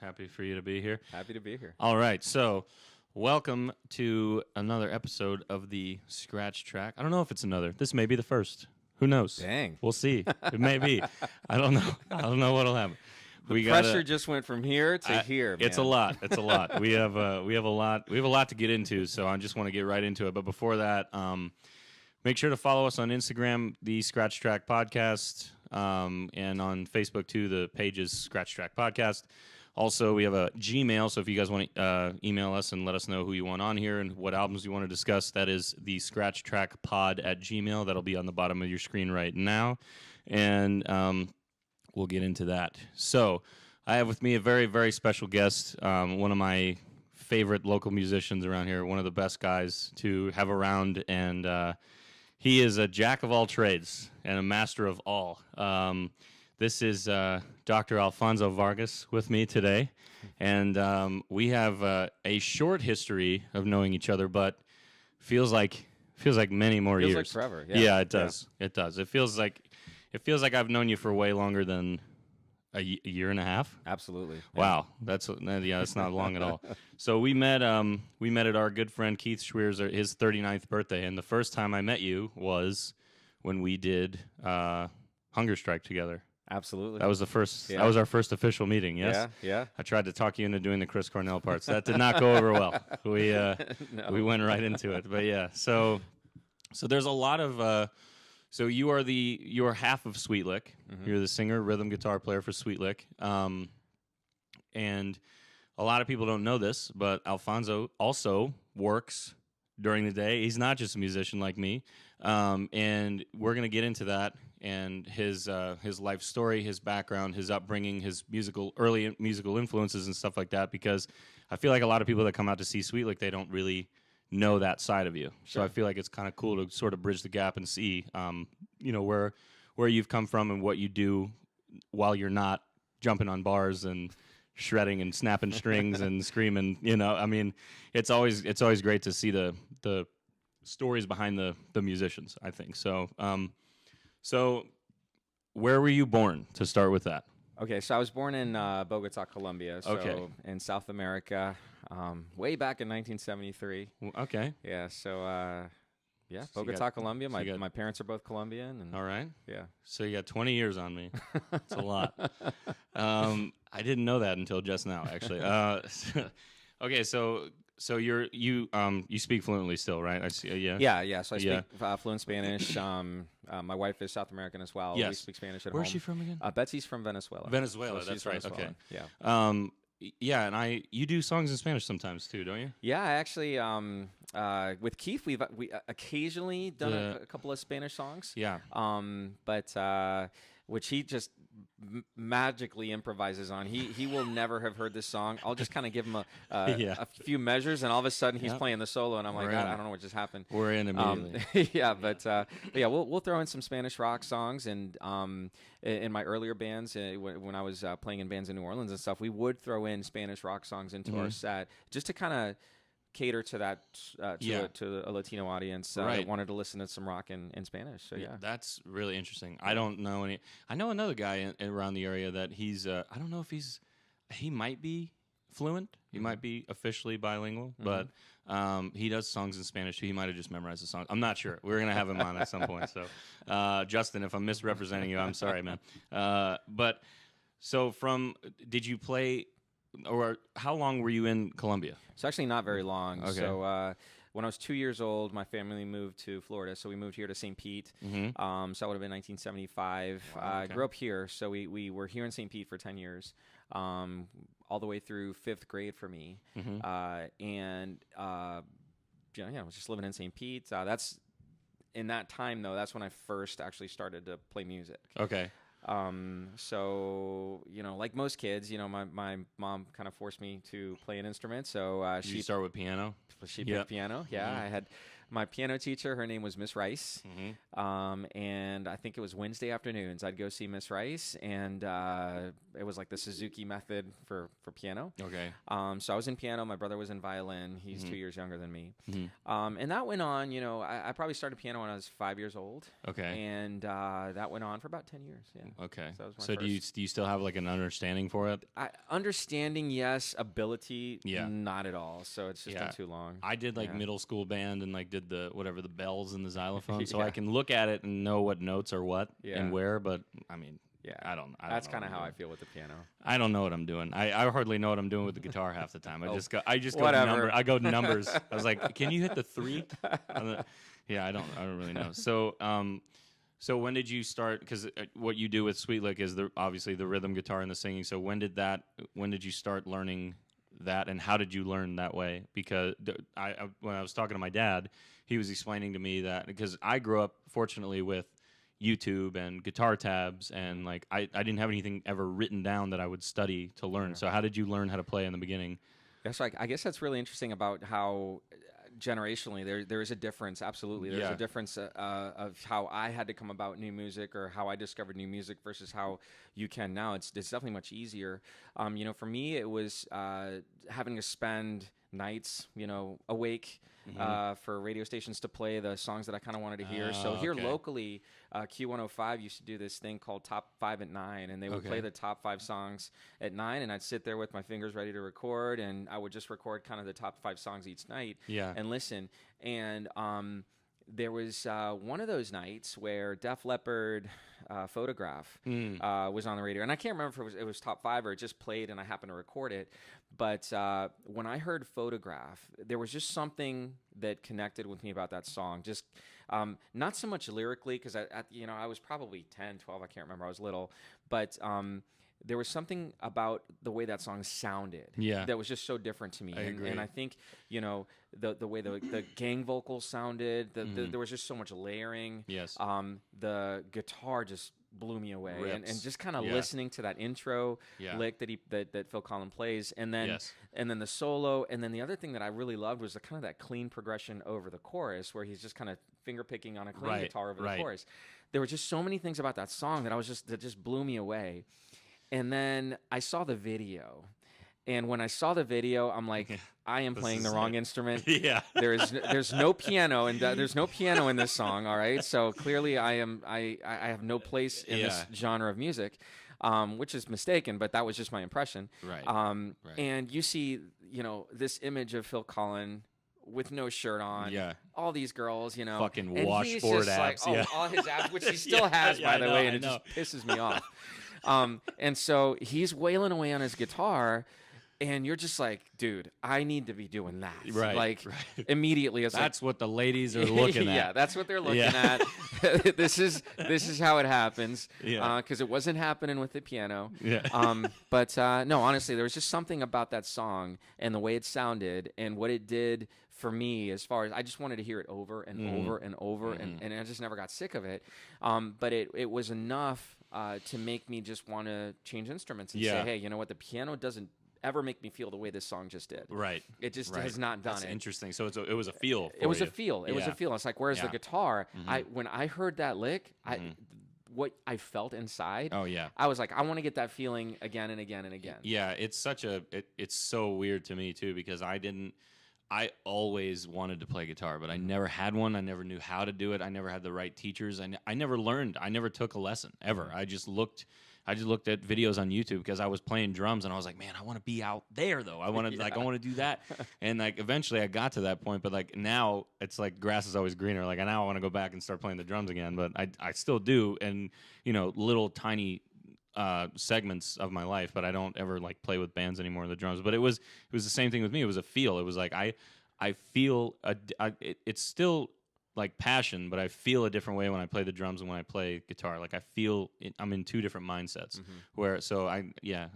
Happy for you to be here. Happy to be here. All right, so welcome to another episode of the Scratch Track. I don't know if it's another. This may be the first. Who knows? Dang. We'll see. It may be. I don't know. I don't know what'll happen. The pressure just went from here to here. Man. It's a lot. It's a lot. We have a lot to get into. So I just want to get right into it. But before that, make sure to follow us on Instagram, the Scratch Track Podcast, and on Facebook too. The page is Scratch Track Podcast. Also, we have a Gmail, so if you guys want to email us and let us know who you want on here and what albums you want to discuss, that is the Scratch Track Pod at Gmail. That'll be on the bottom of your screen right now, and we'll get into that. So I have with me a very, very special guest, one of my favorite local musicians around here, one of the best guys to have around, and he is a jack of all trades and a master of all. This is Dr. Alfonso Vargas with me today, and we have a short history of knowing each other, but feels like many more years. Feels like forever. Yeah, it does. Yeah. It does. It feels like I've known you for way longer than a year and a half. Absolutely. Wow, that's not long at all. So we met at our good friend Keith Schweer's his 39th birthday, and the first time I met you was when we did Hunger Strike together. Absolutely. That was the first. Yeah. That was our first official meeting. Yes. Yeah. I tried to talk you into doing the Chris Cornell parts. That did not go over well. We we went right into it. But yeah. So there's a lot of. So you are half of Sweet Lick. Mm-hmm. You're the singer, rhythm guitar player for Sweet Lick. And a lot of people don't know this, but Alfonso also works during the day. He's not just a musician like me. And we're gonna get into that and his life story, his background, his upbringing, his early musical influences and stuff like that. Because I feel like a lot of people that come out to see Sweet Lick, they don't really know that side of you. Sure. So I feel like it's kind of cool to sort of bridge the gap and see, where you've come from and what you do while you're not jumping on bars and shredding and snapping strings and screaming. I mean, it's always great to see the stories behind the musicians, I think. So where were you born, to start with that? Okay, so I was born in Bogota, Colombia, in South America, way back in 1973. Okay. Yeah, so Bogota, Colombia. My parents are both Colombian. And all right. Yeah. So you got 20 years on me. That's a lot. I didn't know that until just now, actually. Okay, so you speak fluently still, right? I see. Yeah. Yeah. So I speak fluent Spanish. My wife is South American as well. Yes. We speak Spanish at home. Where's she from again? Betsy's from Venezuela. Venezuela. So that's right. Venezuelan. Okay. Yeah. Yeah, and you do songs in Spanish sometimes too, don't you? Yeah, I actually with Keith we occasionally done a couple of Spanish songs. Yeah. But which he just magically improvises on. He will never have heard this song. I'll just kind of give him a few measures, and all of a sudden he's playing the solo, and I'm like, I don't know what just happened. We're in immediately. But we'll throw in some Spanish rock songs, and in my earlier bands, when I was playing in bands in New Orleans and stuff, we would throw in Spanish rock songs into our set just to kind of cater to that to a Latino audience that wanted to listen to some rock in Spanish. So yeah, that's really interesting. I don't know any. I know another guy around the area that he's. I don't know if he might be fluent. He might be officially bilingual, but he does songs in Spanish too. He might have just memorized the song. I'm not sure. We're gonna have him on at some point. So, Justin, if I'm misrepresenting you, I'm sorry, man. But so did you play? Or how long were you in Colombia? It's actually not very long. Okay. So when I was 2 years old, my family moved to Florida. So we moved here to St. Pete. Mm-hmm. So that would have been 1975. Wow, okay. I grew up here. So we were here in St. Pete for 10 years, all the way through 5th grade for me. Mm-hmm. I was just living in St. Pete. That's in that time, though, that's when I first actually started to play music. Okay. So, like most kids, my mom kind of forced me to play an instrument. So, Did you start with piano? She picked piano. Yeah. Mm-hmm. I had, My piano teacher, her name was Miss Rice. And I think it was Wednesday afternoons. I'd go see Miss Rice, and it was like the Suzuki method for piano. Okay. So I was in piano. My brother was in violin. He's 2 years younger than me. And that went on, I probably started piano when I was 5 years old. Okay. And that went on for about 10 years. Yeah. Okay. So, that was my so first. do you still have like an understanding for it? Understanding, yes. Ability, Yeah. not at all. So it's just been too long. I did like middle school band and like did the bells and the xylophone, so Yeah. I can look at it and know what notes are what Yeah. and where. But I mean, Yeah, I don't That's know kind of what I'm how I doing. feel with the piano. I don't know what I'm doing. I hardly know what I'm doing with the guitar half the time. I just go whatever. I go numbers. I was like, can you hit the 3? Yeah, I don't really know. So so when did you start? Because what you do with Sweet Lick is obviously the rhythm guitar and the singing. So when did you start learning that, and how did you learn that way? Because when I was talking to my dad, he was explaining to me that because I grew up fortunately with YouTube and guitar tabs, and like I didn't have anything ever written down that I would study to learn. So how did you learn how to play in the beginning? That's I guess that's really interesting about how generationally there is a difference. Absolutely, there's a difference of how I had to come about new music, or how I discovered new music versus how you can now. It's definitely much easier. For me, it was having to spend nights, awake. For radio stations to play the songs that I kind of wanted to hear. So here locally, Q105 used to do this thing called Top 5 at 9, and they would play the top 5 songs at 9, and I'd sit there with my fingers ready to record, and I would just record kind of the top 5 songs each night and listen. And there was one of those nights where Def Leppard Photograph was on the radio. And I can't remember if it was top 5 or it just played and I happened to record it. But when I heard Photograph, there was just something that connected with me about that song. Just not so much lyrically, because I was probably 10, 12, I can't remember. I was little. But there was something about the way that song sounded that was just so different to me. I agree. And I think, the way the gang vocals sounded, there was just so much layering. Yes. The guitar just blew me away. And just kind of Yeah. listening to that intro lick that Phil Collin plays, and then the solo, and then the other thing that I really loved was the kind of that clean progression over the chorus, where he's just kind of finger picking on a clean guitar over the chorus. There were just so many things about that song that just blew me away. And then I saw the video. And when I saw the video, I'm like, I am playing the wrong instrument. There's no piano, and there's no piano in this song. All right, so clearly I have no place in this genre of music, which is mistaken, but that was just my impression. Right. And you see, this image of Phil Collin with no shirt on, all these girls, fucking and washboard he's just abs, like, all his abs, which he still has, by the way, and it just pisses me off. And so he's wailing away on his guitar, and you're just like, dude, I need to be doing that. Like immediately. That's what the ladies are looking at. Yeah, that's what they're looking at. This is how it happens. Because it wasn't happening with the piano. But no, honestly, there was just something about that song and the way it sounded and what it did for me, as far as I just wanted to hear it over and over and over, and I just never got sick of it. But it was enough to make me just want to change instruments and say, hey, you know what? The piano doesn't ever make me feel the way this song just did. It just has not done. That's it. Interesting. So it was a feel. It was a feel. It was a feel. It's like, where's the guitar? When I heard that lick, what I felt inside. I was like, I want to get that feeling again and again and again. Yeah, it's so weird to me too, because I always wanted to play guitar, but I never had one. I never knew how to do it. I never had the right teachers. I never learned. I never took a lesson ever. I just looked at videos on YouTube because I was playing drums, and I was like, man, I want to be out there though. I want to I want to do that. And like eventually I got to that point, but like now it's like grass is always greener. Like now I want to go back and start playing the drums again, but I still do, and little tiny segments of my life, but I don't ever like play with bands anymore, the drums. But it was the same thing with me. It was a feel. It was like I feel it's still like passion, but I feel a different way when I play the drums and when I play guitar. Like I feel I'm in two different mindsets. Where so I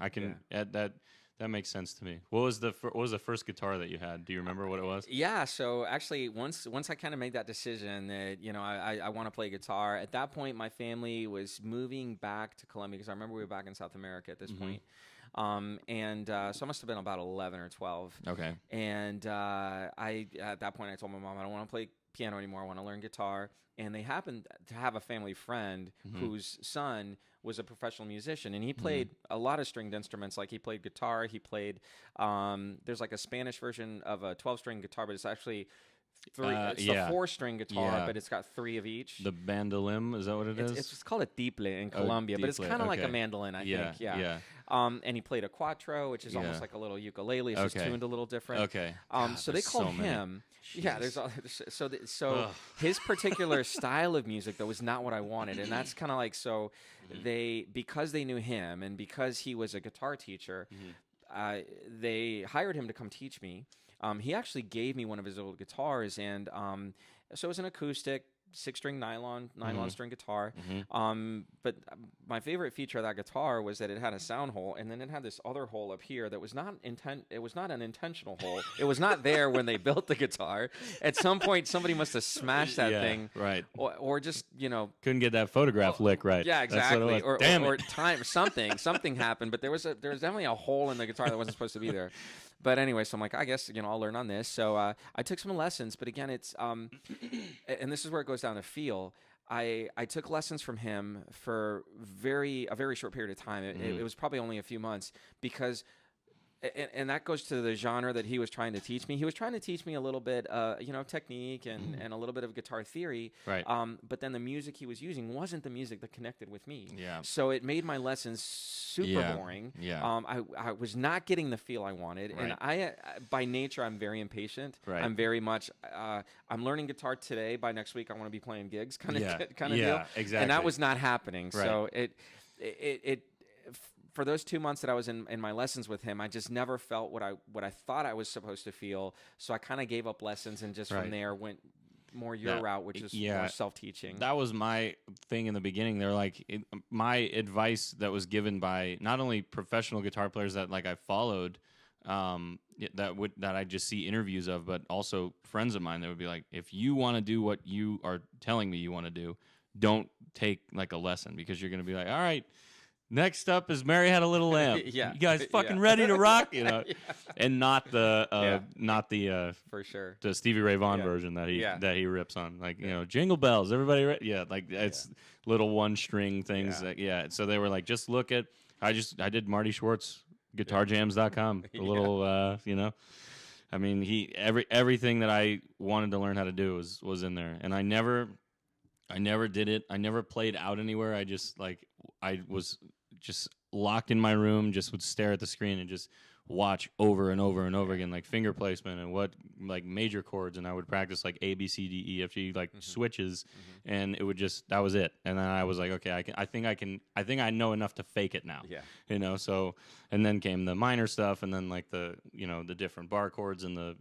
can add that. That makes sense to me. What was the first guitar that you had? Do you remember what it was? Yeah, so actually once I kind of made that decision that, I want to play guitar, at that point my family was moving back to Colombia, because I remember we were back in South America at this point. So I must have been about 11 or 12. Okay. And at that point I told my mom, I don't want to play piano anymore. I want to learn guitar. And they happened to have a family friend whose son was a professional musician, and he played a lot of stringed instruments. Like he played guitar, he played. There's like a Spanish version of a 12-string guitar, but it's actually three. It's the 4-string guitar, but it's got 3 of each. The bandolim, is that what it is? It's called a tiple in Colombia, but it's kind of like a mandolin, I think. Yeah. And he played a quattro, which is almost like a little ukulele. It's just tuned a little different. Okay. So they called him. Yeah, so his particular style of music though was not what I wanted, and that's kind of like because they knew him and because he was a guitar teacher, they hired him to come teach me. He actually gave me one of his old guitars, and so it was an acoustic 6-string nylon string guitar. But my favorite feature of that guitar was that it had a sound hole, and then it had this other hole up here that was not It was not an intentional hole. It was not there when they built the guitar. At some point, somebody must have smashed that thing, right? Or just couldn't get that photograph lick right. Yeah, exactly. Or time something happened, but there was definitely a hole in the guitar that wasn't supposed to be there. But anyway, so I'm like, I guess, I'll learn on this. So I took some lessons, but again, it's, and this is where it goes down to feel. I took lessons from him for a very short period of time. It was probably only a few months because, and that goes to the genre that he was trying to teach me. He was trying to teach me a little bit, technique and a little bit of guitar theory. Right. But then the music he was using wasn't the music that connected with me. Yeah. So it made my lessons super boring. Yeah. I was not getting the feel I wanted, right. and by nature I'm very impatient. Right. I'm very much I'm learning guitar today. By next week I want to be playing gigs, kind of deal. Yeah, exactly. And that was not happening. Right. So it for those 2 months that I was in my lessons with him, I just never felt what I thought I was supposed to feel. So I kind of gave up lessons and just from there went more your route, which is more self-teaching. That was my thing in the beginning. They're like, my advice that was given by not only professional guitar players that like I followed, that I just see interviews of, but also friends of mine that would be like, if you want to do what you are telling me you want to do, don't take like a lesson, because you're going to be like, all right, next up is Mary Had a Little Lamb. You guys fucking ready to rock? And not the for sure the Stevie Ray Vaughan version that he rips on, like Jingle Bells. Everybody, it's little 1-string things. So they were like, just look at. I did Marty Schwartz GuitarJams.com. A little I mean, everything that I wanted to learn how to do was in there, and I never did it. I never played out anywhere. I was just locked in my room, just would stare at the screen and just watch over and over and over again, like finger placement and what like major chords, and I would practice like A, B, C, D, E, F, G, like switches, and it would that was it. And then I was like, okay, I think I know enough to fake it now. So, and then came the minor stuff, and then like the the different bar chords and the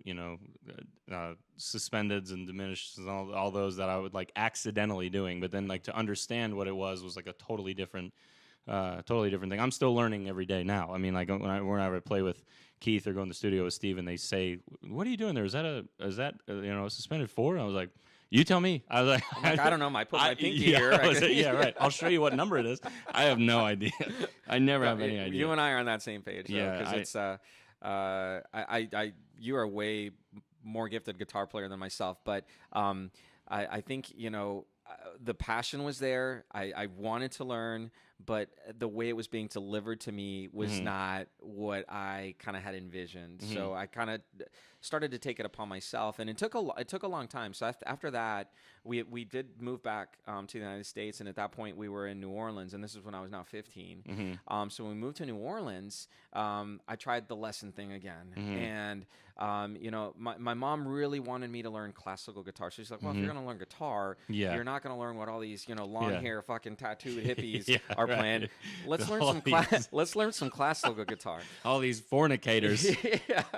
suspendeds and diminished and all those that I would like accidentally doing, but then like to understand what it was like a totally different thing. I'm still learning every day now. I mean, like whenever I play with Keith or go in the studio with Steve, and they say, "What are you doing there? Is that a suspended 4?" And I was like, "You tell me." I was like, I don't know. I put my pinky here. Right. I'll show you what number it is. I have no idea. I never have any idea. You and I are on that same page. Because you are a way more gifted guitar player than myself, but I think the passion was there. I wanted to learn, but the way it was being delivered to me was not what I kind of had envisioned. So I kind of started to take it upon myself, and it took a long time. So after that, we did move back to the United States, and at that point we were in New Orleans, and this is when I was now 15. So when we moved to New Orleans, I tried the lesson thing again, and my mom really wanted me to learn classical guitar. She's like, well, if you're going to learn guitar, you're not going to learn what all these long hair fucking tattooed hippies are playing. Let's learn some classical guitar. All these fornicators.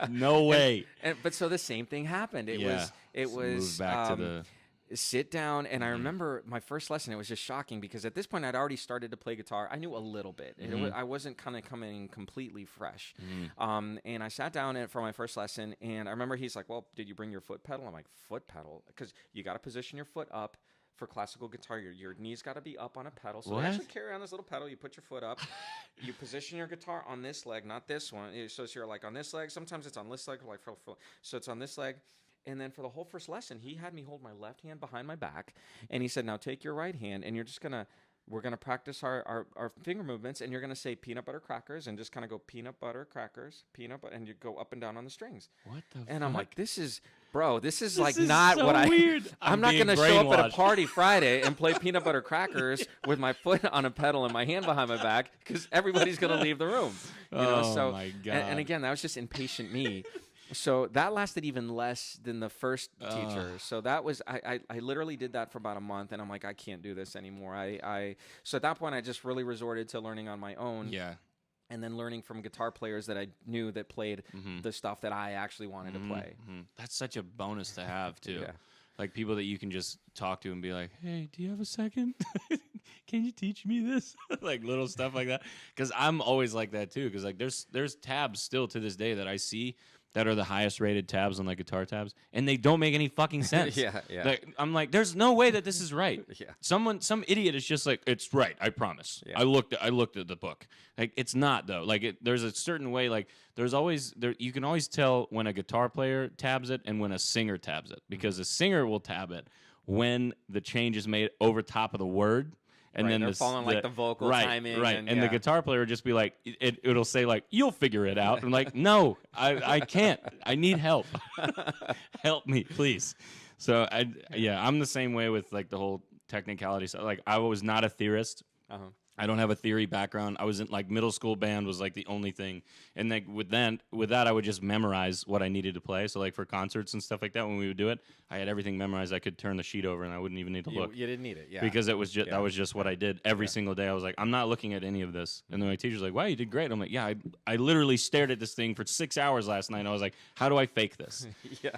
No way. But so the same thing happened. It was moved back to the sit down, and I remember my first lesson. It was just shocking because at this point I'd already started to play guitar. I knew a little bit. I wasn't kind of coming completely fresh. And I sat down for my first lesson, and I remember he's like, well, did you bring your foot pedal? I'm like, foot pedal? Because you got to position your foot up. For classical guitar, your knees got to be up on a pedal. So you actually carry on this little pedal. You put your foot up. You position your guitar on this leg, not this one. So you're like on this leg. Sometimes it's on this leg. So it's on this leg. And then for the whole first lesson, he had me hold my left hand behind my back, and he said, "Now take your right hand, and we're gonna practice our finger movements, and you're gonna say peanut butter crackers, and just kind of go peanut butter crackers, peanut butter, and you go up and down on the strings." What the? And fuck? I'm like, this is like This not so what weird. I'm not gonna show up at a brainwashed. party Friday and play peanut butter crackers with my foot on a pedal and my hand behind my back because everybody's gonna leave the room. Oh my God. And again, that was just impatient me. So that lasted even less than the first teacher. So that was I literally did that for about a month, and I'm like, I can't do this anymore. So at that point I just really resorted to learning on my own. Yeah. And then learning from guitar players that I knew that played the stuff that I actually wanted to play. That's such a bonus to have too. Yeah. Like people that you can just talk to and be like, "Hey, do you have a second? Can you teach me this?" Like little stuff like that. Because I'm always like that too. Because like there's tabs still to this day that I see that are the highest rated tabs on like guitar tabs, and they don't make any fucking sense. Yeah. Like, I'm like, there's no way that this is right. Yeah. Some idiot is just like, it's right. I promise. Yeah. I looked at the book. Like it's not though. Like there's a certain way. Like you can always tell when a guitar player tabs it and when a singer tabs it, because a singer will tab it when the change is made over top of the word. And then they're following like the vocal timing. Right. And the guitar player would just be like, it'll say like, "You'll figure it out." I'm like, no, I can't. I need help. Help me, please. So I'm the same way with like the whole technicality stuff. Like I was not a theorist. I don't have a theory background. I was in like middle school band was like the only thing. And like with that I would just memorize what I needed to play. So like for concerts and stuff like that, when we would do it, I had everything memorized. I could turn the sheet over and I wouldn't even need to look. You didn't need it, yeah. Because it was just that was just what I did every single day. I was like, I'm not looking at any of this. And then my teacher's like, "Wow, you did great." I'm like, "Yeah, I literally stared at this thing for 6 hours last night." And I was like, "How do I fake this?" Yeah.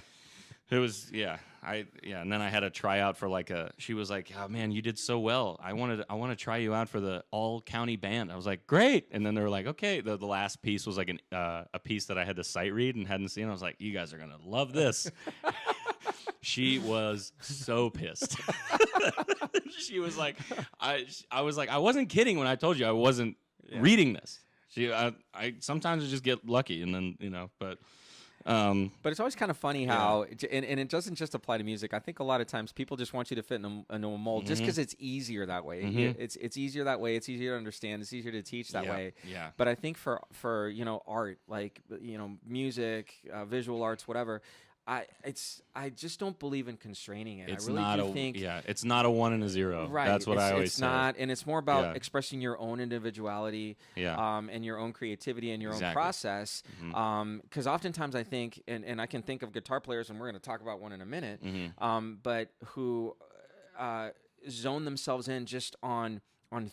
It was and then I had a tryout for like she was like, "Oh man, you did so well. I want to try you out for the all county band." I was like, "Great." And then they were like, "Okay." The last piece was like a piece that I had to sight read and hadn't seen. I was like, "You guys are gonna love this." She was so pissed. She was like, I was like, I wasn't kidding when I told you I wasn't reading this. I sometimes I just get lucky, and then but. But it's always kind of funny how, and it doesn't just apply to music. I think a lot of times people just want you to fit in a mold just because it's easier that way. It's easier that way. It's easier to understand. It's easier to teach that way. Yeah. But I think for art, like music, visual arts, whatever. I just don't believe in constraining it. It's I really think it's not a 1 and a 0. Right. That's what I always it's say. not, and it's more about expressing your own individuality, and your own creativity and your own process. Because oftentimes I think, and I can think of guitar players, and we're going to talk about one in a minute, but who zone themselves in just on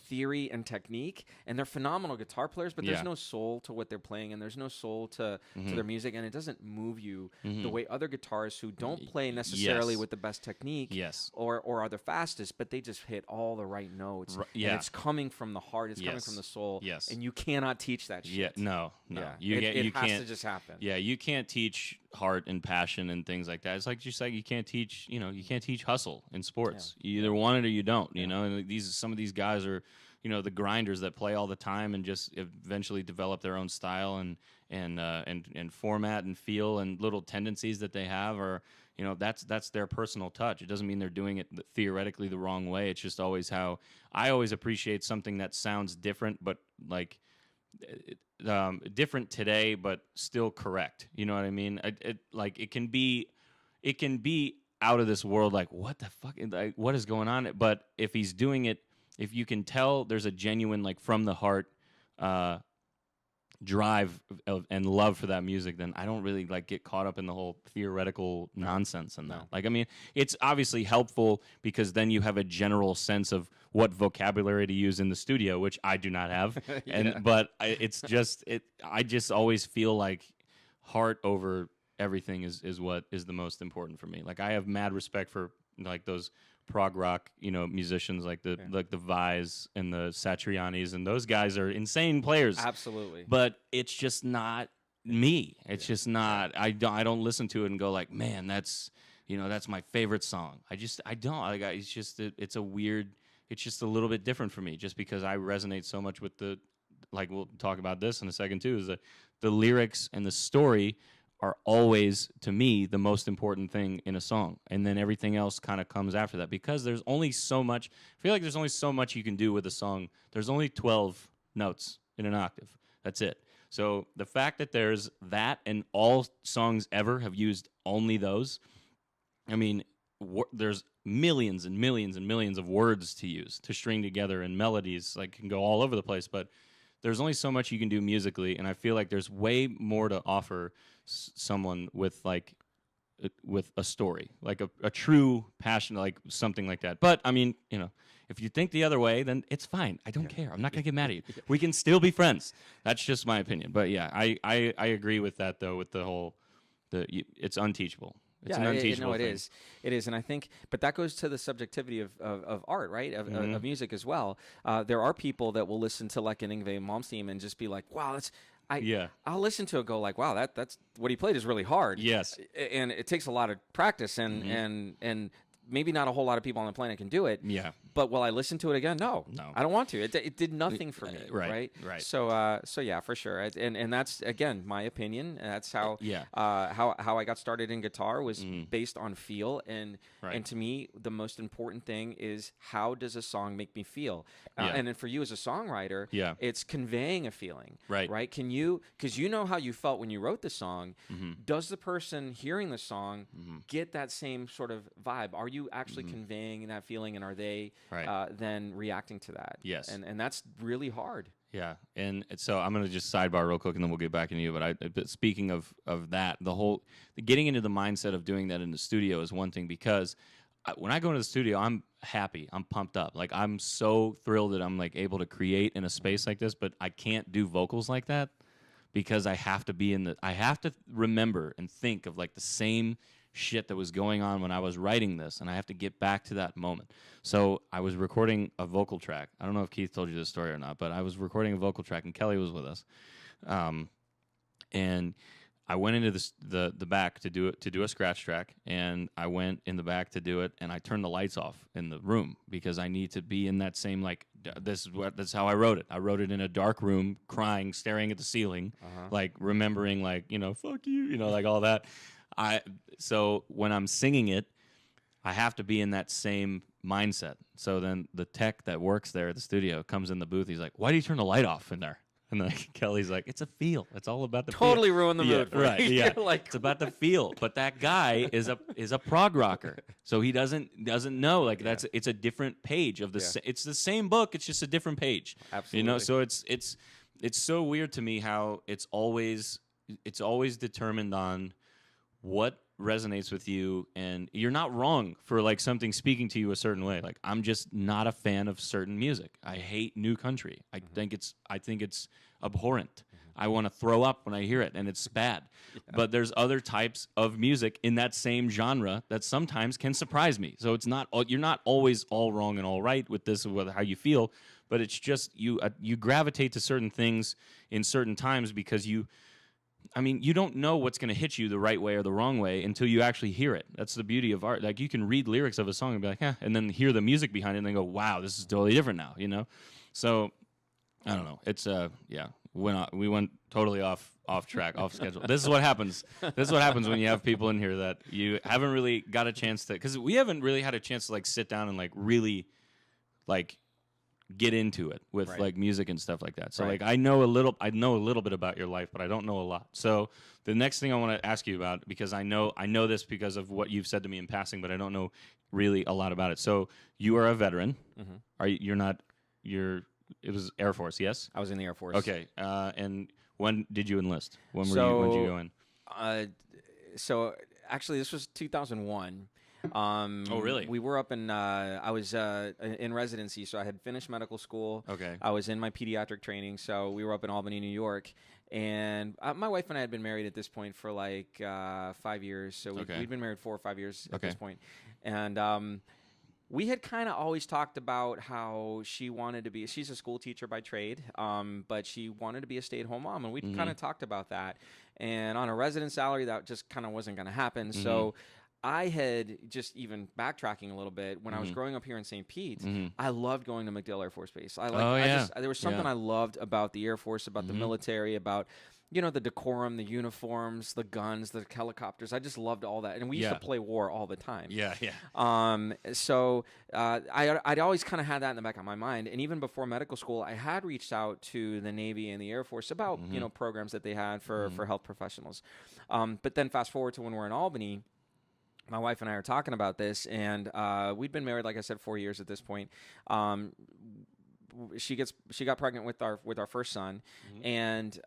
theory and technique, and they're phenomenal guitar players, but there's no soul to what they're playing, and there's no soul to their music, and it doesn't move you the way other guitarists who don't play necessarily with the best technique or are the fastest, but they just hit all the right notes. And it's coming from the heart, it's coming from the soul, and you cannot teach that shit. No. It can't, has to just happen. Yeah, you can't teach heart and passion and things like that. It's like just like you can't teach, you can't teach hustle in sports. You either want it or you don't, and some of these guys are, the grinders that play all the time and just eventually develop their own style and format and feel and little tendencies that they have are, that's their personal touch. It doesn't mean they're doing it theoretically the wrong way. It's just always how I always appreciate something that sounds different, but like different today, but still correct. You know what I mean? It can be out of this world. Like, what the fuck? Like, what is going on? But if he's doing it, if you can tell there's a genuine, like, from the heart drive and love for that music, then I don't really like get caught up in the whole theoretical nonsense in that. Like, I mean, it's obviously helpful because then you have a general sense of what vocabulary to use in the studio, which I do not have. But it's just I just always feel like heart over everything is what is the most important for me. Like, I have mad respect for like those prog rock, musicians like the Vais and the Satrianis, and those guys are insane players. Absolutely. But it's just not me. It's just not. I don't listen to it and go like, man, that's my favorite song. I don't. Like, it's just it's a weird. It's just a little bit different for me, just because I resonate so much with the. Like, we'll talk about this in a second too. Is the lyrics and the story are always, to me, the most important thing in a song. And then everything else kind of comes after that, because there's only so much. I feel like there's only so much you can do with a song. There's only 12 notes in an octave. That's it. So the fact that there's that, and all songs ever have used only those, I mean, there's millions and millions and millions of words to use, to string together, and melodies like can go all over the place, but there's only so much you can do musically, and I feel like there's way more to offer someone with with a story, like a true passion, like something like that. But I mean, if you think the other way, then it's fine. I don't care. I'm not gonna get mad at you. We can still be friends. That's just my opinion. But yeah, I agree with that though. With the whole, it's unteachable. It's an unteachable thing. It is, and I think, but that goes to the subjectivity of art, right? Of music as well. There are people that will listen to like an Yngwie Malmsteen and just be like, "Wow, I'll listen to it, go like, wow, that's what he played is really hard." Yes, and it takes a lot of practice, and maybe not a whole lot of people on the planet can do it. Yeah. But will I listen to it again? No. I don't want to. It did nothing for me. Right. So yeah, for sure. And that's, again, my opinion. And that's how how I got started in guitar was based on feel. And to me, the most important thing is, how does a song make me feel? And then for you as a songwriter, it's conveying a feeling. Right. Can you, because you know how you felt when you wrote the song, does the person hearing the song get that same sort of vibe? Are you actually conveying that feeling, and are they then reacting to that? Yes. And that's really hard. Yeah. And so I'm going to just sidebar real quick, and then we'll get back into you. But speaking of that, getting into the mindset of doing that in the studio is one thing, because when I go into the studio, I'm happy. I'm pumped up. Like, I'm so thrilled that I'm like able to create in a space like this, but I can't do vocals like that because I have to I have to remember and think of like the same shit that was going on when I was writing this, and I have to get back to that moment. So I was recording a vocal track. I don't know if Keith told you this story or not, but I was recording a vocal track, and Kelly was with us, and I went into the back to do a scratch track, and I went in the back to do it, and I turned the lights off in the room because I need to be in that same, like, that's how I wrote it. I wrote it in a dark room, crying, staring at the ceiling, like remembering, like, fuck you, like all that. So when I'm singing it, I have to be in that same mindset. So then the tech that works there at the studio comes in the booth. He's like, "Why do you turn the light off in there?" And then Kelly's like, "It's a feel. It's all about the totally feel." Ruin the mood. Right? Yeah, like, it's about the feel. But that guy is a prog rocker, so he doesn't know, like, it's a different page of the. It's the same book. It's just a different page. Absolutely. So it's so weird to me how it's always determined on what resonates with you, and you're not wrong for like something speaking to you a certain way. Like, I'm just not a fan of certain music. I hate new country. I think it's abhorrent. I want to throw up when I hear it, and it's bad. But there's other types of music in that same genre that sometimes can surprise me. So you're not always all wrong and all right with this, with how you feel, but it's just you gravitate to certain things in certain times because you don't know what's going to hit you the right way or the wrong way until you actually hear it. That's the beauty of art. Like, you can read lyrics of a song and be like, and then hear the music behind it and then go, wow, this is totally different now, So, I don't know. It's, we went totally off track, off schedule. This is what happens. This is what happens when you have people in here that you haven't really got a chance to, because we haven't really had a chance to, like, sit down and, like, really, like, get into it with like music and stuff like that. So like I know a little bit about your life, but I don't know a lot. So the next thing I want to ask you about, because I know this because of what you've said to me in passing, but I don't know really a lot about it. So you are a veteran. It was Air Force, yes? I was in the Air Force. Okay. And when did you enlist? When did you go in? So actually this was 2001. Oh, really? We were up in, I was in residency, so I had finished medical school. Okay. I was in my pediatric training, so we were up in Albany, New York. And my wife and I had been married at this point for like 5 years. So we'd been married 4 or 5 years at this point. And we had kind of always talked about how she wanted to be, she's a school teacher by trade, but she wanted to be a stay-at-home mom. And we kind of talked about that. And on a resident salary, that just kind of wasn't going to happen. So I had just, even backtracking a little bit, when I was growing up here in St. Pete, I loved going to MacDill Air Force Base. There was something I loved about the Air Force, about the military, about the decorum, the uniforms, the guns, the helicopters. I just loved all that. And we used to play war all the time. Yeah. So I'd always kind of had that in the back of my mind. And even before medical school, I had reached out to the Navy and the Air Force about, programs that they had for health professionals. But then fast forward to when we're in Albany, my wife and I are talking about this, and we'd been married, like I said, 4 years at this point. She got pregnant with our first son, and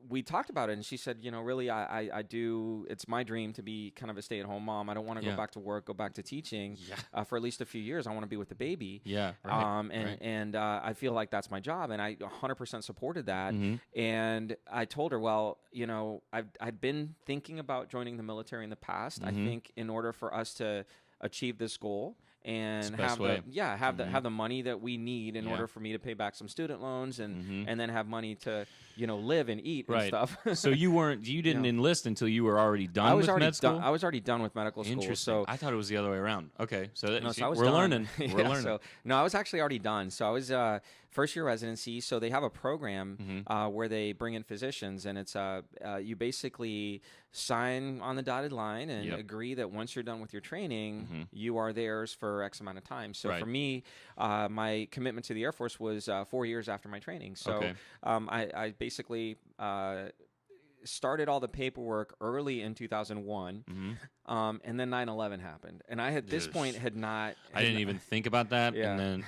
we talked about it, and she said, really, I do. It's my dream to be kind of a stay-at-home mom. I don't want to go back to work, go back to teaching for at least a few years. I want to be with the baby. Yeah. Right. And I feel like that's my job, and I 100% supported that. And I told her, well, I'd been thinking about joining the military in the past. I think in order for us to achieve this goal and have the money that we need in order for me to pay back some student loans and then have money to live and eat and stuff. So you didn't enlist until you were already done with med school? I was already done with medical school. Interesting. So I thought it was the other way around. Okay, so we're learning. We're learning. So I was actually already done. So I was first year residency. So they have a program where they bring in physicians, and it's you basically sign on the dotted line and agree that once you're done with your training, you are theirs for X amount of time. So for me, my commitment to the Air Force was 4 years after my training. So I basically started all the paperwork early in 2001, and then 9/11 happened, and I at this point had not. I didn't even think about that, and then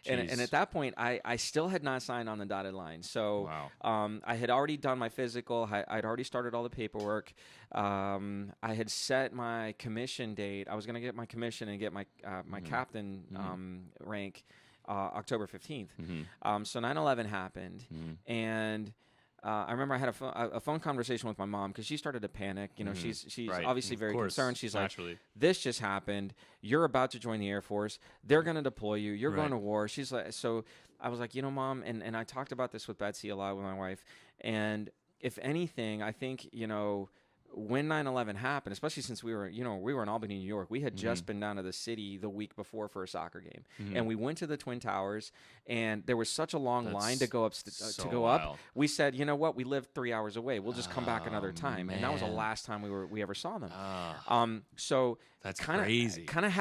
and at that point, I still had not signed on the dotted line. So I had already done my physical. I'd already started all the paperwork. I had set my commission date. I was going to get my commission and get my my captain rank October 15th. So 9/11 happened, and I remember I had a phone conversation with my mom because she started to panic. She's obviously very concerned. She's naturally. like, "This just happened. You're about to join the Air Force. They're going to deploy you. You're going to war." She's like, so I was like, Mom, and I talked about this with Betsy a lot with my wife. And if anything, I think when 9/11 happened, especially since we were in Albany, New York, we had just been down to the city the week before for a soccer game, and we went to the Twin Towers, and there was such a long line to go up. Up, we said, you know what, we live 3 hours away. We'll just come back another time, and that was the last time we ever saw them. So that's crazy. Kind of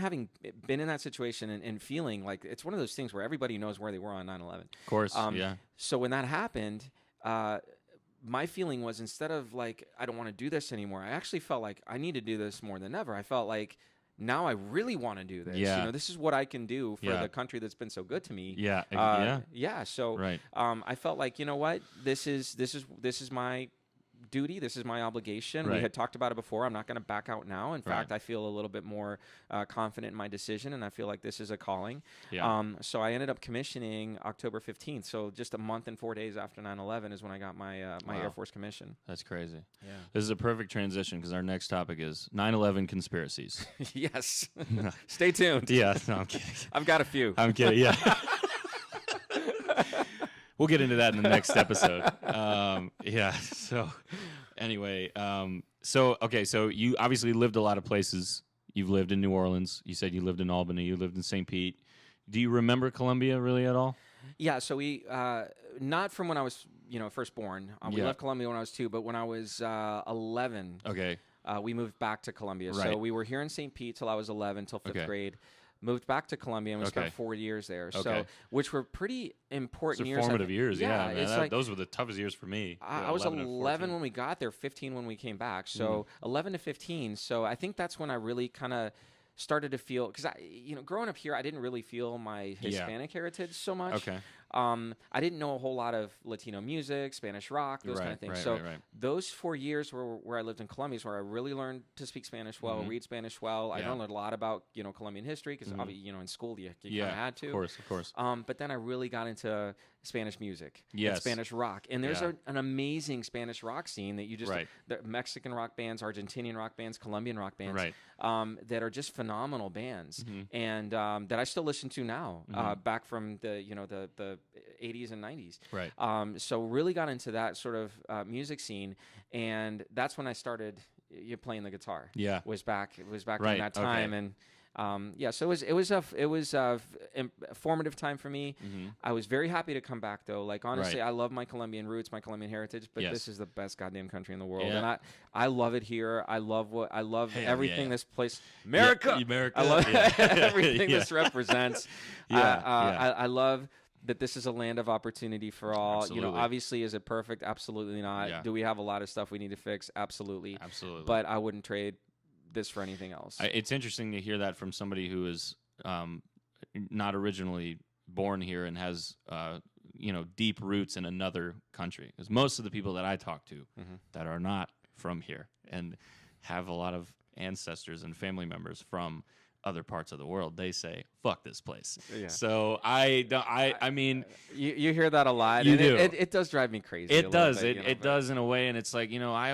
having been in that situation and feeling like it's one of those things where everybody knows where they were on 9/11. Of course, So when that happened, my feeling was, instead of like, I don't want to do this anymore, I actually felt like I need to do this more than ever. I felt like now I really want to do this. This is what I can do for the country that's been so good to me. So I felt like, what, this is my duty. This is my obligation. We had talked about it before. I'm not going to back out now. In fact, I feel a little bit more confident in my decision, and I feel like this is a calling. So I ended up commissioning October 15th. So just a month and 4 days after 9/11 is when I got my Air Force commission. That's crazy. Yeah. This is a perfect transition because our next topic is 9/11 conspiracies. Yes. Stay tuned. Yeah. No, I'm kidding. I've got a few. I'm kidding. Yeah. We'll get into that in the next episode. So anyway, so you obviously lived a lot of places. You've lived in New Orleans. You said you lived in Albany. You lived in St. Pete. Do you remember Columbia really at all? Yeah. So we, not from when I was, first born. We left Columbia when I was 2, but when I was 11. Okay. We moved back to Columbia. Right. So we were here in St. Pete till I was 11, till 5th grade. Moved back to Columbia, and we spent 4 years there. So, which were pretty important years. Formative years, man. It's those were the toughest years for me. I was 11 when we got there, 15 when we came back. So 11 to 15. So I think that's when I really kind of started to feel, because growing up here, I didn't really feel my Hispanic heritage so much. Okay. I didn't know a whole lot of Latino music, Spanish rock, those kind of things. Those 4 years where I lived in Colombia is where I really learned to speak Spanish well, read Spanish well. I learned a lot about Colombian history because in school you kind of had to. Of course. But then I really got into Spanish music, and Spanish rock, and there's an amazing Spanish rock scene that you just the Mexican rock bands, Argentinian rock bands, Colombian rock bands, that are just phenomenal bands, and that I still listen to now, back from the 80s and 90s. So really got into that sort of music scene, and that's when I started playing the guitar. Was back in that time, and Yeah, so it was a formative time for me. I was very happy to come back though. Like honestly, I love my Colombian roots, my Colombian heritage, but this is the best goddamn country in the world, and I love it here. I love everything this place, America. America. I love everything this represents. I love that this is a land of opportunity for all. Absolutely. You know, obviously, is it perfect? Absolutely not. Yeah. Do we have a lot of stuff we need to fix? Absolutely. Absolutely. But I wouldn't trade this for anything else. It's interesting to hear that from somebody who is not originally born here and has deep roots in another country. Because most of the people that I talk to that are not from here and have a lot of ancestors and family members from other parts of the world, they say fuck this place. So I mean you hear that a lot. You and do. It does drive me crazy. It does. It does in a way, and it's like, I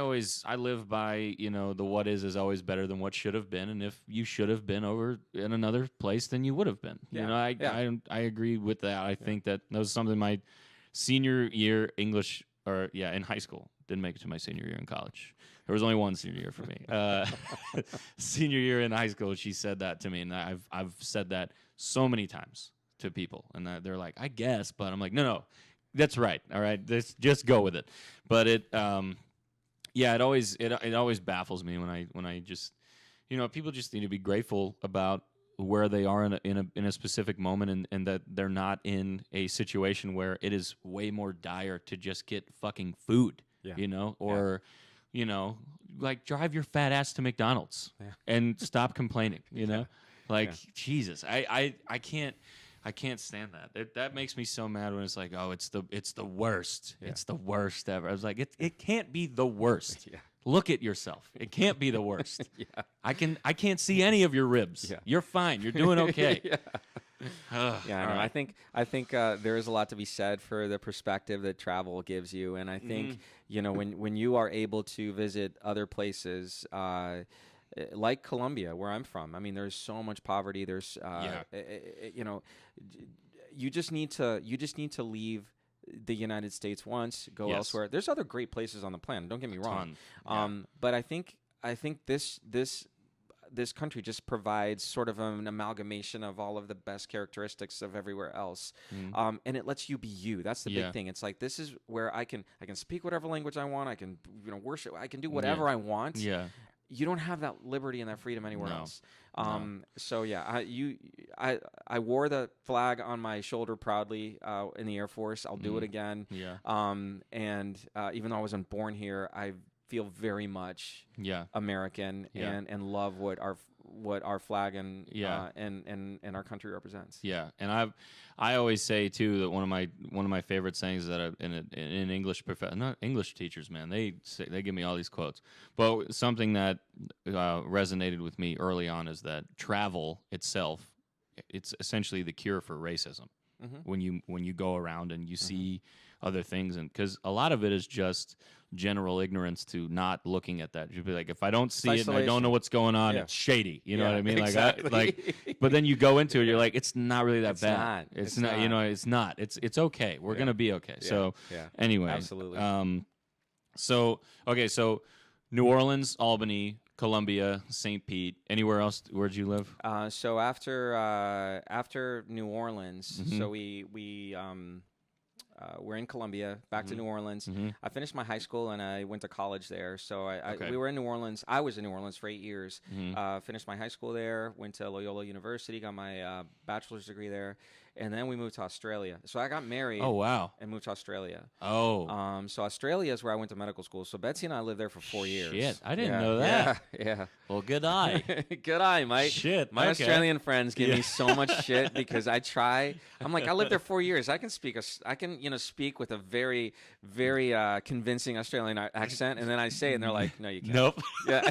live by the what is always better than what should have been, and if you should have been over in another place, then you would have been. I agree with that. I think that was something my senior year English in high school. Didn't make it to my senior year in college. There was only one senior year for me. Senior year in high school, she said that to me, and I've said that so many times to people, and they're like, I guess, but I'm like, no, that's right. All right, just go with it. But it always baffles me when I just people just need to be grateful about where they are in a specific moment, and that they're not in a situation where it is way more dire to just get fucking food. Like drive your fat ass to McDonald's and stop complaining, Jesus, I can't stand that. That makes me so mad when it's like, oh, it's the worst. Yeah. It's the worst ever. I was like, it can't be the worst. Yeah. Look at yourself. It can't be the worst. I can't see any of your ribs. Yeah. You're fine. You're doing okay. I think there is a lot to be said for the perspective that travel gives you, and I think when you are able to visit other places like Colombia, where I'm from. I mean, there's so much poverty. There's you just need to leave the United States once, go elsewhere. There's other great places on the planet. Don't get me wrong. But I think this country just provides sort of an amalgamation of all of the best characteristics of everywhere else, and it lets you be you. That's the big thing. It's like, this is where I can speak whatever language I want. I can worship. I can do whatever I want. Yeah. You don't have that liberty and that freedom anywhere else. So I wore the flag on my shoulder proudly in the Air Force. I'll do it again. Yeah. And even though I wasn't born here, I feel very much American and love what our flag and our country represents. Yeah, and I always say too that one of my favorite sayings that in English not English teachers, man, they give me all these quotes, but something that resonated with me early on is that travel itself, it's essentially the cure for racism. When you go around and you see other things, and because a lot of it is just general ignorance to not looking at that. You'd be like, if I don't see it and I don't know what's going on, it's shady. You know what I mean? Exactly. But then you go into it, you're like, it's not really that bad. It's not. It's not. It's okay. We're gonna be okay. So anyway, absolutely. So New Orleans, Albany, Columbia, St. Pete. Anywhere else? Where'd you live? So after New Orleans, so we're in Columbia, back to New Orleans. I finished my high school and I went to college there. So we were in New Orleans. I was in New Orleans for 8 years. Finished my high school there, went to Loyola University, got my bachelor's degree there. And then we moved to Australia. So I got married. Oh, wow. And moved to Australia. Oh. So Australia is where I went to medical school. So Betsy and I lived there for 4 years. Shit, I didn't know that. Yeah. Well, good eye. Good eye, Mike. Shit. My Australian friends give me so much shit because I try. I'm like, I lived there 4 years. I can speak with a very, very convincing Australian accent. And then I say it and they're like, no, you can't. Nope. Yeah.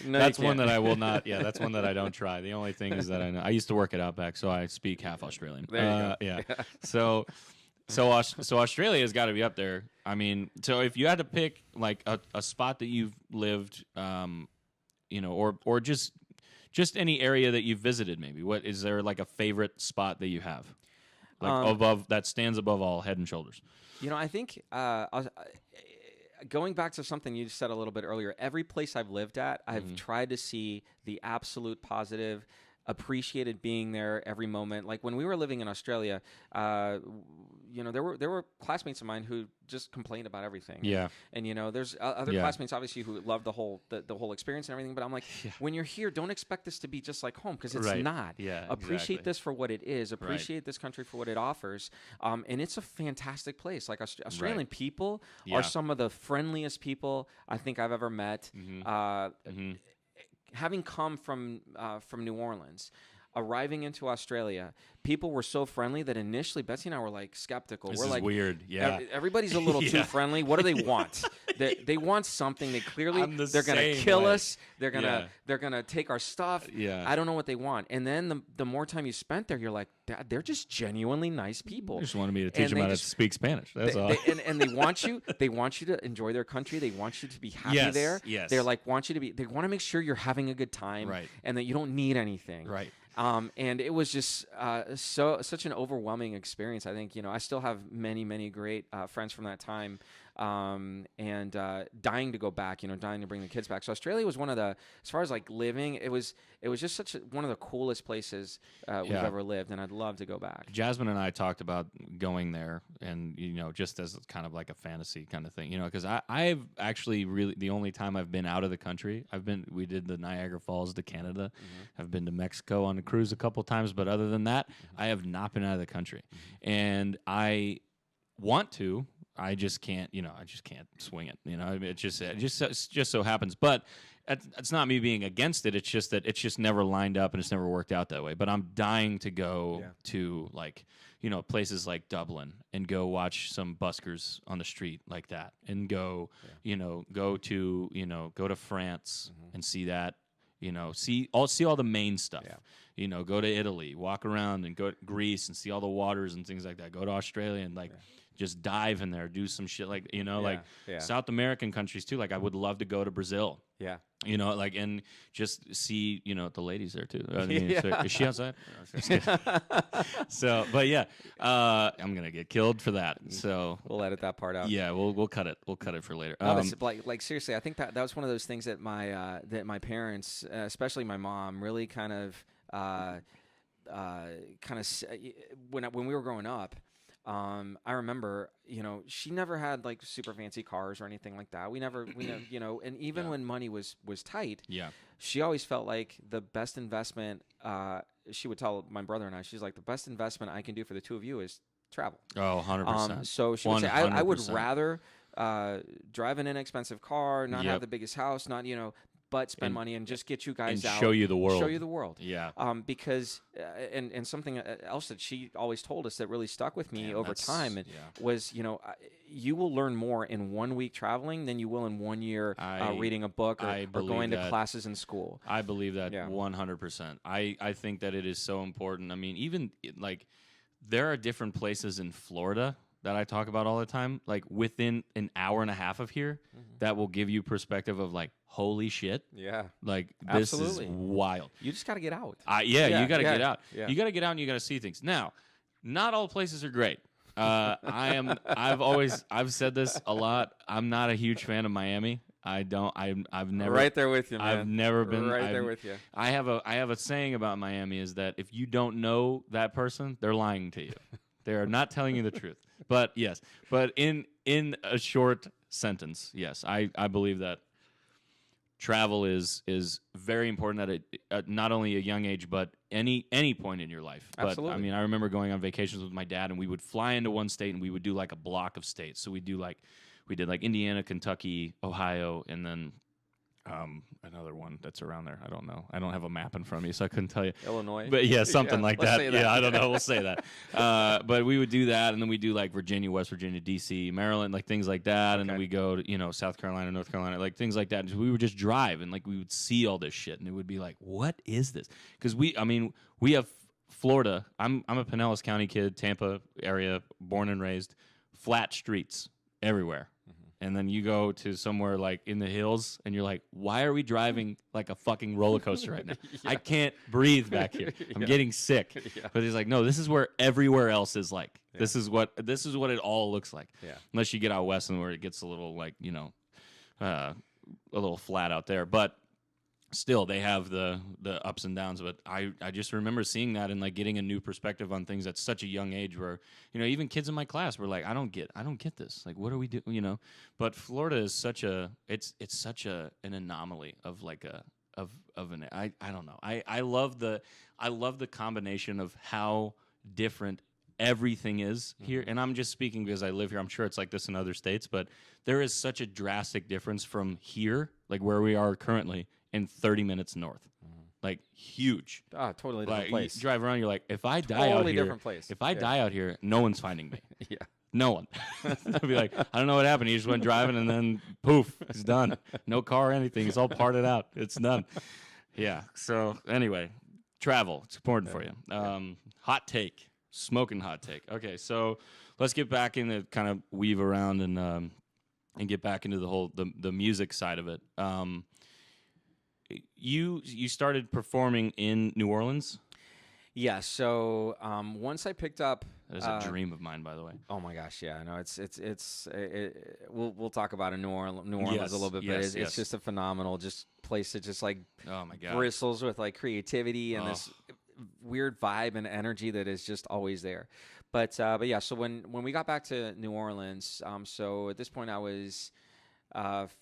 No, that's one that I will not. Yeah, that's one that I don't try. The only thing is that I know. I used to work at Outback, so I speak half Australian. There you go. Yeah. So Australia has got to be up there. I mean, so if you had to pick like a spot that you've lived, or just any area that you've visited, maybe. What is there like a favorite spot that you have, like above that stands above all, head and shoulders? I think going back to something you said a little bit earlier, every place I've lived at, I've tried to see the absolute positive appreciated being there every moment. Like when we were living in Australia, there were classmates of mine who just complained about everything. Yeah. And there's other classmates obviously who loved the whole experience and everything. But I'm like, when you're here, don't expect this to be just like home, because it's not. Yeah. Appreciate this for what it is. Appreciate this country for what it offers. And it's a fantastic place. Like Australian people are some of the friendliest people I think I've ever met. Having come from New Orleans, arriving into Australia, people were so friendly that initially Betsy and I were like skeptical. This we're is like, weird. Yeah. Everybody's a little too friendly. What do they want? They want something. They clearly they're gonna kill us. They're gonna take our stuff. Yeah. I don't know what they want. And then the more time you spent there, you're like, they're just genuinely nice people. They just wanted me to teach them how to speak Spanish. That's all. And they want you. They want you to enjoy their country. They want you to be happy there. Yes. They're like want you to be. They want to make sure you're having a good time. Right. And that you don't need anything. Right. And it was just such an overwhelming experience. I think I still have many great friends from that time, and dying to go back. Dying to bring the kids back. So Australia was one of the, as far as like living, it was just one of the coolest places we've ever lived, and I'd love to go back. Jasmine and I talked about going there, and just as kind of like a fantasy kind of thing, because I've actually really, the only time I've been out of the country, we did the Niagara Falls to Canada. I've been to Mexico on a cruise a couple times, but other than that, I have not been out of the country, and I want to. I just can't, I just can't swing it. It just so happens. But it's not me being against it. It's just that it's just never lined up and it's never worked out that way. But I'm dying to go to like, places like Dublin and go watch some buskers on the street like that, and go to France and see that. See all the main stuff. Go to Italy, walk around, and go to Greece and see all the waters and things like that. Go to Australia and just dive in there, do some shit like South American countries too. Like I would love to go to Brazil. Yeah. And just see, the ladies there too. I mean, is she outside? So, but I'm gonna get killed for that. So we'll edit that part out. Yeah, we'll cut it. We'll cut it for later. Like seriously, I think that was one of those things that my parents, especially my mom, really kind of when we were growing up. I remember, she never had like super fancy cars or anything like that. We never, and even when money was tight, she always felt like the best investment, she would tell my brother and I, she's like, the best investment I can do for the two of you is travel. Oh, 100%. So she would say, I would rather drive an inexpensive car, not have the biggest house, not, but spend money and just get you guys out. Show you the world. Show you the world. Yeah. Because, and something else that she always told us that really stuck with me over time was, you will learn more in 1 week traveling than you will in 1 year reading a book or going to classes in school. I believe that 100%. I think that it is so important. I mean, even like there are different places in Florida that I talk about all the time, like within an hour and a half of here, that will give you perspective of like, holy shit. Yeah. Like, this is wild. You just got to get out. You got to get out. Yeah. You got to get out and you got to see things. Now, not all places are great. I've said this a lot. I'm not a huge fan of Miami. I've never. Right there with you, man. I've never been. There with you. I have a saying about Miami is that if you don't know that person, they're lying to you. They are not telling you the truth. But yes, in a short sentence, yes, I believe that travel is very important at not only a young age, but any point in your life. Absolutely. But I mean, I remember going on vacations with my dad, and we would fly into one state, and we would do like a block of states. So we did like Indiana, Kentucky, Ohio, and then another one that's around there. I don't know. I don't have a map in front of me, so I couldn't tell you. Illinois? But yeah, something like that. that. Yeah, I don't know. We'll say that. But we would do that, and then we do like Virginia, West Virginia, D.C., Maryland, like things like that. And then we go to, South Carolina, North Carolina, like things like that. And we would just drive, and like we would see all this shit, and it would be like, what is this? Because we have Florida. I'm a Pinellas County kid, Tampa area, born and raised, flat streets everywhere. And then you go to somewhere like in the hills, and you're like, why are we driving like a fucking roller coaster right now? I can't breathe back here. I'm getting sick. But he's like, no, this is where everywhere else is like. This is what it all looks like. Unless you get out west and where it gets a little like, a little flat out there. But still they have the ups and downs, but I just remember seeing that and like getting a new perspective on things at such a young age where, you know, even kids in my class were like, I don't get this, like what are we doing, you know? But Florida is such a it's such an anomaly of like I don't know, I love the combination of how different everything is here. And I'm just speaking because I live here. I'm sure it's like this in other states, but there is such a drastic difference from here, like where we are currently, and 30 minutes north. Like huge. Totally different like, place. You drive around, you're like, if I die totally out here, different place. If I die out here, no one's finding me. Yeah. No one. They'll be like, I don't know what happened. He just went driving and then poof, he's done. No car or anything. It's all parted out. It's done. Yeah. So anyway, travel. It's important for you. Hot take. Smoking hot take. Okay, so let's get back into kind of weave around and get back into the whole the music side of it. You started performing in New Orleans? Yeah. So once I picked up, that is a dream of mine, by the way. Oh my gosh, yeah. No, we'll talk about New Orleans a little bit, but it's just a phenomenal place that just like oh my God bristles with like creativity and this weird vibe and energy that is just always there. But yeah. So when we got back to New Orleans, so at this point I was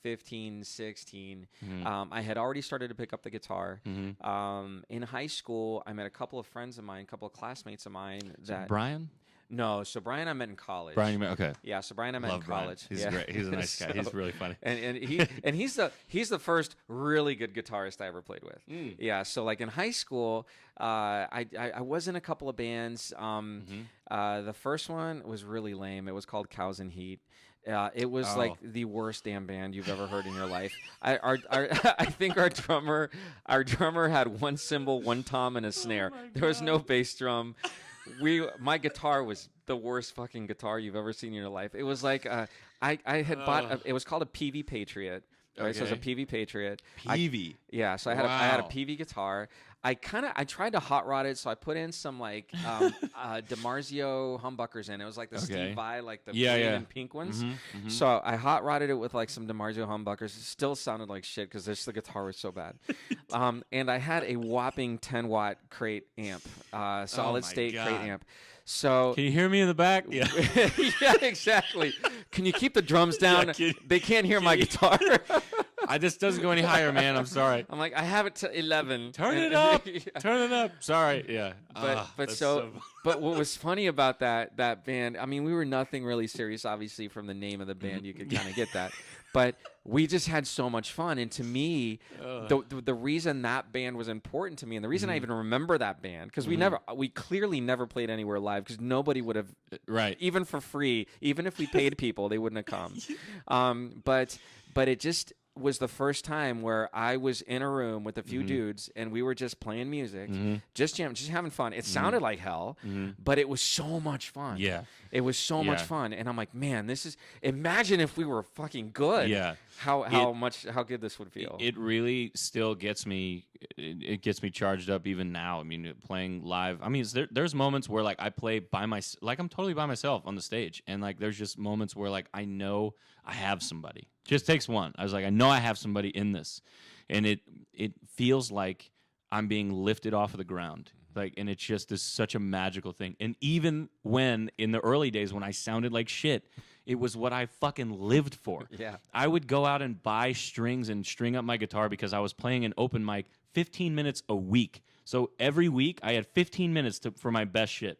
15, 16. I had already started to pick up the guitar. In high school, I met a couple of friends of mine, a couple of classmates of mine. Brian? No, so Brian I met in college. Brian, okay. Yeah, so Brian I met in college. Brian. He's great. He's a nice guy. He's really funny. And he's the first really good guitarist I ever played with. Yeah, so like in high school, I was in a couple of bands. The first one was really lame. It was called Cows and Heat. It was like the worst damn band you've ever heard in your life. I think our drummer had one cymbal, one tom, and a snare. There was no bass drum. My guitar was the worst fucking guitar you've ever seen in your life. It was like I had bought it was called a PV Patriot. Right, so it was a PV Patriot. PV. Yeah, so I had a PV guitar. I tried to hot rod it, so I put in some like DiMarzio humbuckers in. It was like the Steve Vai, like the green and pink ones. So I hot rodded it with like some DiMarzio humbuckers. It still sounded like shit because the guitar was so bad. And I had a whopping 10-watt crate amp, solid state crate amp. So can you hear me in the back? Yeah, yeah, exactly. Can you keep the drums down? They can't hear my guitar. I just doesn't go any higher, man. I'm sorry. I'm like, I have it to 11. Turn it up. Turn it up. Sorry. Yeah. But what was funny about that band? I mean, we were nothing really serious, obviously, from the name of the band. You could kind of get that. But we just had so much fun. And to me, the reason that band was important to me, and the reason I even remember that band, because we clearly never played anywhere live, because nobody would have, even for free, even if we paid people, they wouldn't have come. But it just was the first time where I was in a room with a few dudes and we were just playing music, just jamming, just having fun. It sounded like hell, but it was so much fun. Yeah. It was so much fun. And I'm like, man, imagine if we were fucking good. Yeah. How good this would feel. It really still gets me, it gets me charged up even now. I mean, playing live. I mean, there's moments where like I play like I'm totally by myself on the stage. And like, there's just moments where like, I know I have somebody. Just takes one. I was like, I know I have somebody in this. And it feels like I'm being lifted off of the ground. Like, and it's just such a magical thing. And even when in the early days when I sounded like shit, it was what I fucking lived for. Yeah. I would go out and buy strings and string up my guitar because I was playing an open mic 15 minutes a week. So every week I had 15 minutes for my best shit.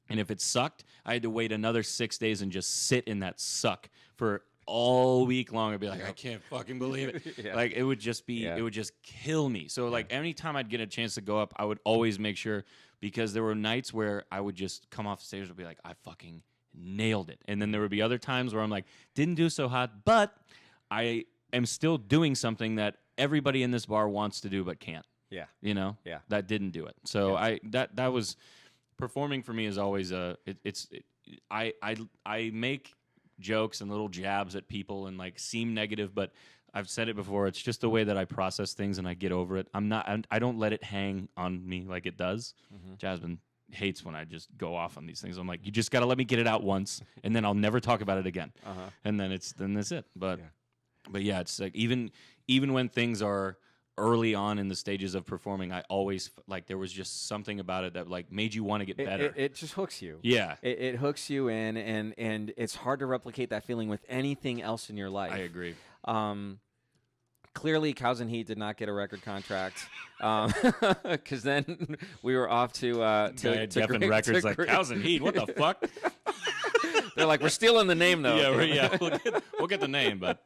And if it sucked, I had to wait another 6 days and just sit in that suck for all week long. I'd be like, I can't fucking believe it. Like, it would just be, it would just kill me. So, like, anytime I'd get a chance to go up, I would always make sure, because there were nights where I would just come off stage and be like, I fucking nailed it. And then there would be other times where I'm like, didn't do so hot, but I am still doing something that everybody in this bar wants to do but can't. Yeah. You know? Yeah. That didn't do it. So that was, performing for me is always I make jokes and little jabs at people and like seem negative, but I've said it before, it's just the way that I process things and I get over it. I don't let it hang on me like it does. Jasmine hates when I just go off on these things. I'm like, you just got to let me get it out once and then I'll never talk about it again. And then that's it. But yeah, it's like even when things are early on in the stages of performing, I always like there was just something about it that like made you want to get better. It just hooks you. Yeah. It hooks you in, and it's hard to replicate that feeling with anything else in your life. I agree. Clearly, Cows and Heat did not get a record contract, because then we were off to Geffen Records like Cows and Heat. What the fuck? They're like, we're stealing the name though. Yeah, we'll get the name, but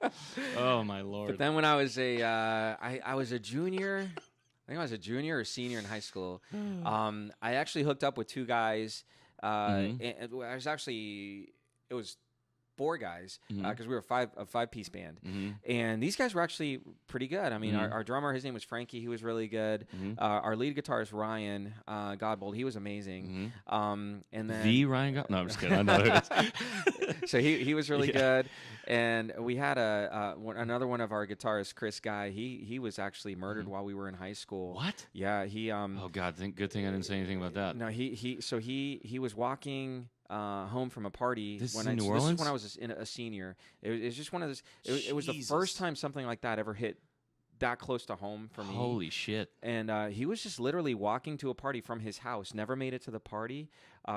oh my Lord. But then when I was I was a junior, I think I was a junior or senior in high school. I actually hooked up with two guys. And it was 4 guys because we were a 5-piece band, and these guys were actually pretty good. I mean, our drummer, his name was Frankie. He was really good. Our lead guitarist Ryan Godbold, he was amazing. And then Ryan God. No, I'm just kidding. I know who it is. So he was really good. And we had another one of our guitarists, Chris Guy. He was actually murdered while we were in high school. What? Yeah, he. Oh God, good thing I didn't say anything about that. No, he was walking home from a party. This is in New Orleans? This is when I was a senior. It was just one of those. It was the first time something like that ever hit that close to home for me. Holy shit. And he was just literally walking to a party from his house. Never made it to the party.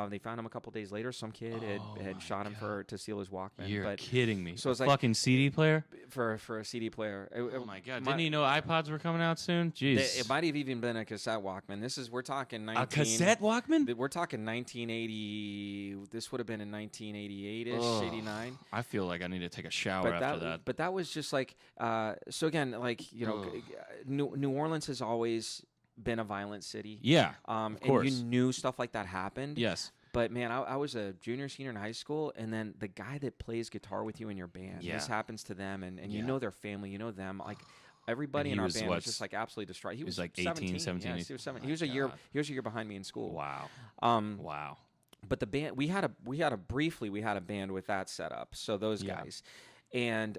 They found him a couple days later. Some kid had shot him to steal his Walkman. You're kidding me. So it's like fucking CD player for a CD player. Oh my God! Didn't you know iPods were coming out soon? Jeez. It might have even been a cassette Walkman. We're talking a cassette Walkman. We're talking 1980. This would have been in 1988ish, 89. I feel like I need to take a shower after that. But that was just like so again, like New Orleans has always been a violent city. Yeah, of course. And you knew stuff like that happened. Yes. But man, I was a junior, senior in high school, and then the guy that plays guitar with you in your band, this happens to them, and you know their family, you know them, like everybody in our band was just like absolutely distraught. He was like 18, 17. Yes, he was 17. He was a year behind me in school. Wow. Wow. But the band we had a band with that setup. So those guys, and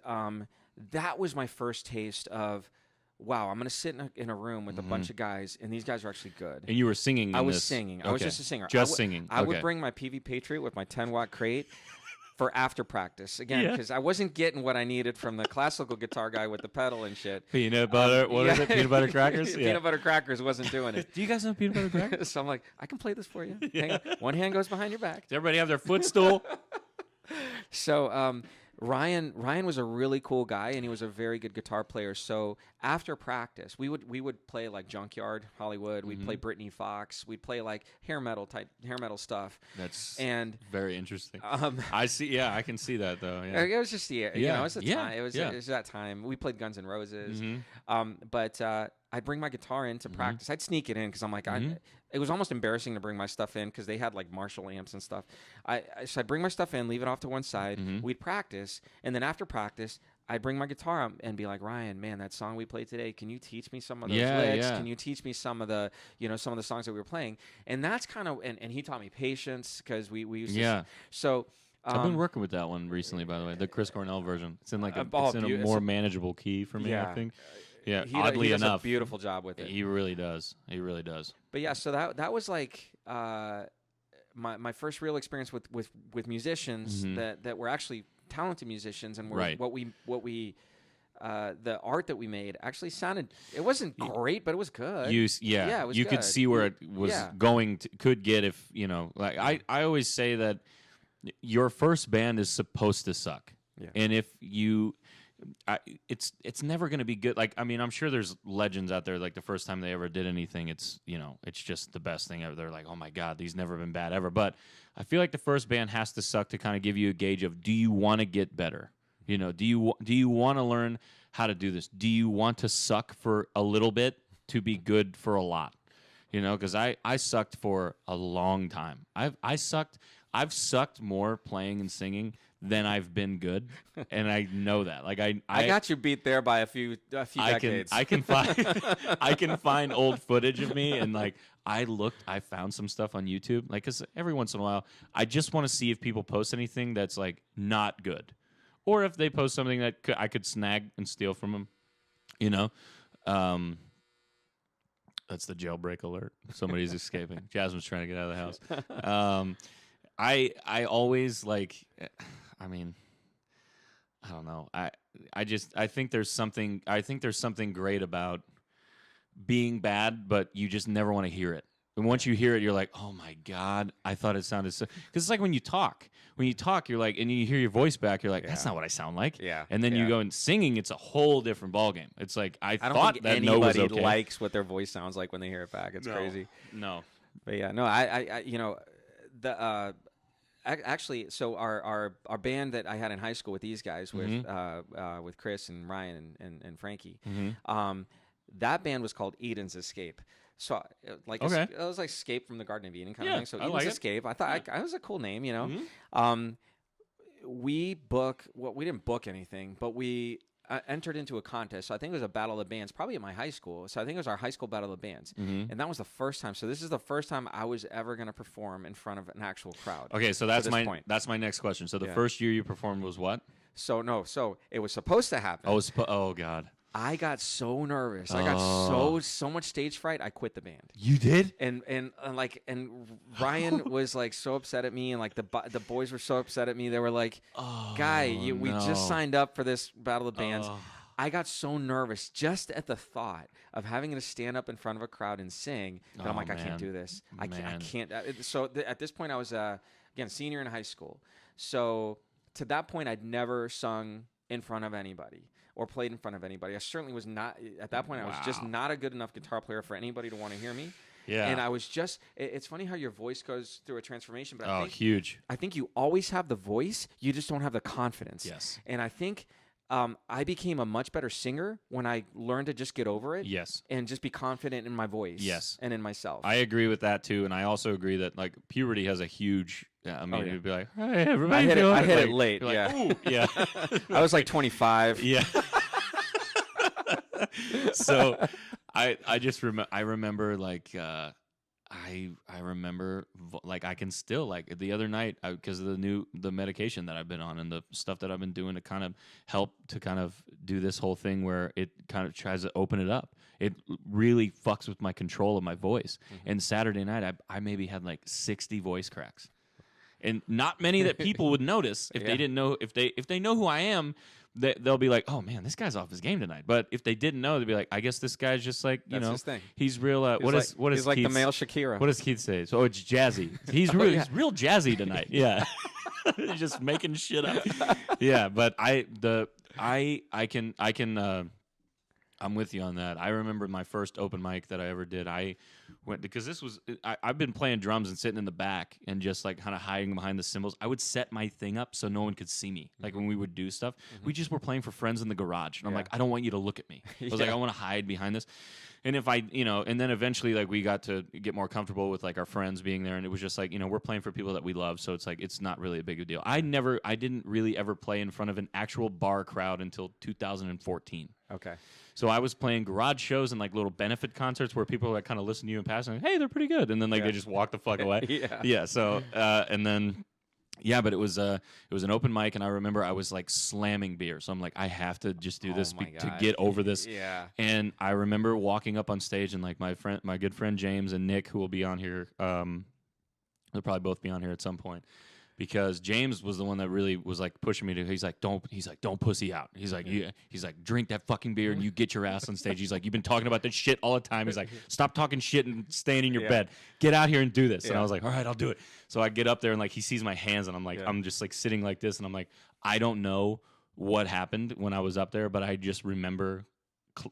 that was my first taste of. Wow, I'm going to sit in a room with a bunch of guys, and these guys are actually good. And you were singing I was singing. I was just a singer. Singing. I would bring my PV Patriot with my 10-watt crate for after practice. Again, because I wasn't getting what I needed from the classical guitar guy with the pedal and shit. Peanut butter, what is it? Peanut butter crackers? Peanut butter crackers wasn't doing it. Do you guys know peanut butter crackers? So I'm like, I can play this for you. Hang on. One hand goes behind your back. Does everybody have their footstool? So, Ryan was a really cool guy, and he was a very good guitar player. So after practice, we would play like Junkyard, Hollywood. We'd play Britney Fox. We'd play like hair metal stuff. That's very interesting. I see. Yeah, I can see that though. Yeah. It was just it was the time. It was that time. We played Guns N' Roses. But I'd bring my guitar in to practice. I'd sneak it in because I'm like, it was almost embarrassing to bring my stuff in because they had like Marshall amps and stuff. So I'd bring my stuff in, leave it off to one side. We'd practice, and then after practice, I'd bring my guitar up and be like, Ryan, man, that song we played today, can you teach me some of those licks? Yeah. Can you teach me some of the songs that we were playing? And that's kind of, and he taught me patience because we used to. So. I've been working with that one recently, by the way, the Chris Cornell version. It's in like a more manageable key for me, I think. Yeah, oddly enough, he does a beautiful job with it. He really does. He really does. But yeah, so that was like my first real experience with musicians that were actually talented musicians, and what we the art that we made actually sounded. It wasn't great, but it was good. It was you good. Could see where it was could get if like I always say that your first band is supposed to suck, and if you. It's never going to be good. Like, I mean, I'm sure there's legends out there. Like the first time they ever did anything, it's just the best thing ever. They're like, oh my God, these never been bad ever. But I feel like the first band has to suck to kind of give you a gauge of, do you want to get better? Do you want to learn how to do this? Do you want to suck for a little bit to be good for a lot? Because I sucked for a long time. I've sucked more playing and singing than I've been good, and I know that. Like I got you beat there by a few decades. I can find old footage of me, and like I found some stuff on YouTube. Like, cause every once in a while, I just want to see if people post anything that's like not good, or if they post something that I could snag and steal from them. That's the jailbreak alert. Somebody's escaping. Jasmine's trying to get out of the house. I always like. I mean, I don't know. I think there's something great about being bad, but you just never want to hear it. And once you hear it, you're like, oh my God, I thought it sounded so. Because it's like when you talk. When you talk, you're like, and you hear your voice back, you're like, that's not what I sound like. Yeah. And then you go and singing, it's a whole different ballgame. It's like, I don't thought think that no was anybody okay. likes what their voice sounds like when they hear it back. It's crazy. No. But yeah, no, I you know, the actually, so our band that I had in high school with these guys, with Chris and Ryan and Frankie, that band was called Eden's Escape. So like it was like Escape from the Garden of Eden kind of thing. So Eden's Escape. I thought it was a cool name, you know. We didn't book anything, but we entered into a contest. So I think it was a battle of the bands, probably at my high school. So I think it was our high school battle of the bands, and that was the first time. So this is the first time I was ever going to perform in front of an actual crowd. Okay, so that's my next question. So the first year you performed was what? So it was supposed to happen. Oh God. I got so nervous. I got so much stage fright. I quit the band. You did? And Ryan was like so upset at me, and like the boys were so upset at me. They were like, "Guy, we just signed up for this battle of bands." I got so nervous just at the thought of having to stand up in front of a crowd and sing that I'm like, I can't do this. I can't. So at this point, I was again senior in high school. So to that point, I'd never sung in front of anybody or played in front of anybody. I certainly was not, at that point, I was just not a good enough guitar player for anybody to want to hear me. Yeah. And I was just, it's funny how your voice goes through a transformation, but I think, huge. I think you always have the voice, you just don't have the confidence. Yes. And I think I became a much better singer when I learned to just get over it. Yes. And just be confident in my voice. Yes. And in myself. I agree with that too. And I also agree that like puberty has a huge, it'd be like, hey, everybody. I hit it late. Like, yeah. Ooh, yeah. I was like 25. Yeah. So I just remember like, I remember like I can still like the other night because of the medication that I've been on and the stuff that I've been doing to kind of help to kind of do this whole thing where it kind of tries to open it up. It really fucks with my control of my voice. And Saturday night I maybe had like 60 voice cracks, and not many that people would notice if they didn't know if they know who I am. They'll be like, oh man, this guy's off his game tonight. But if they didn't know, they'd be like, I guess this guy's just like, That's his thing. He's real. What is he's like the male Shakira. What does Keith say? So it's jazzy. He's real. He's real jazzy tonight. Yeah, just making shit up. Yeah, but I'm with you on that. I remember my first open mic that I ever did. I went because I've been playing drums and sitting in the back and just like kind of hiding behind the cymbals. I would set my thing up so no one could see me. Like when we would do stuff, we just were playing for friends in the garage. And I'm like, I don't want you to look at me. I was like, I want to hide behind this. And if I, and then eventually like we got to get more comfortable with like our friends being there. And it was just like, we're playing for people that we love. So it's like, it's not really a big deal. I didn't really ever play in front of an actual bar crowd until 2014. Okay. So I was playing garage shows and like little benefit concerts where people like kind of listen to you and pass and hey, they're pretty good, and then like they just walk the fuck away. Yeah. So and then but it was an open mic, and I remember I was like slamming beer. So I'm like, I have to just do this to get over this. Yeah. And I remember walking up on stage and like my good friend James and Nick, who will be on here, they'll probably both be on here at some point. Because James was the one that really was like pushing me to. He's like, don't pussy out. He's like, drink that fucking beer and you get your ass on stage. He's like, you've been talking about this shit all the time. He's like, stop talking shit and staying in your bed. Get out here and do this. And I was like, all right, I'll do it. So I get up there and like he sees my hands and I'm like, I'm just like sitting like this and I'm like, I don't know what happened when I was up there, but I just remember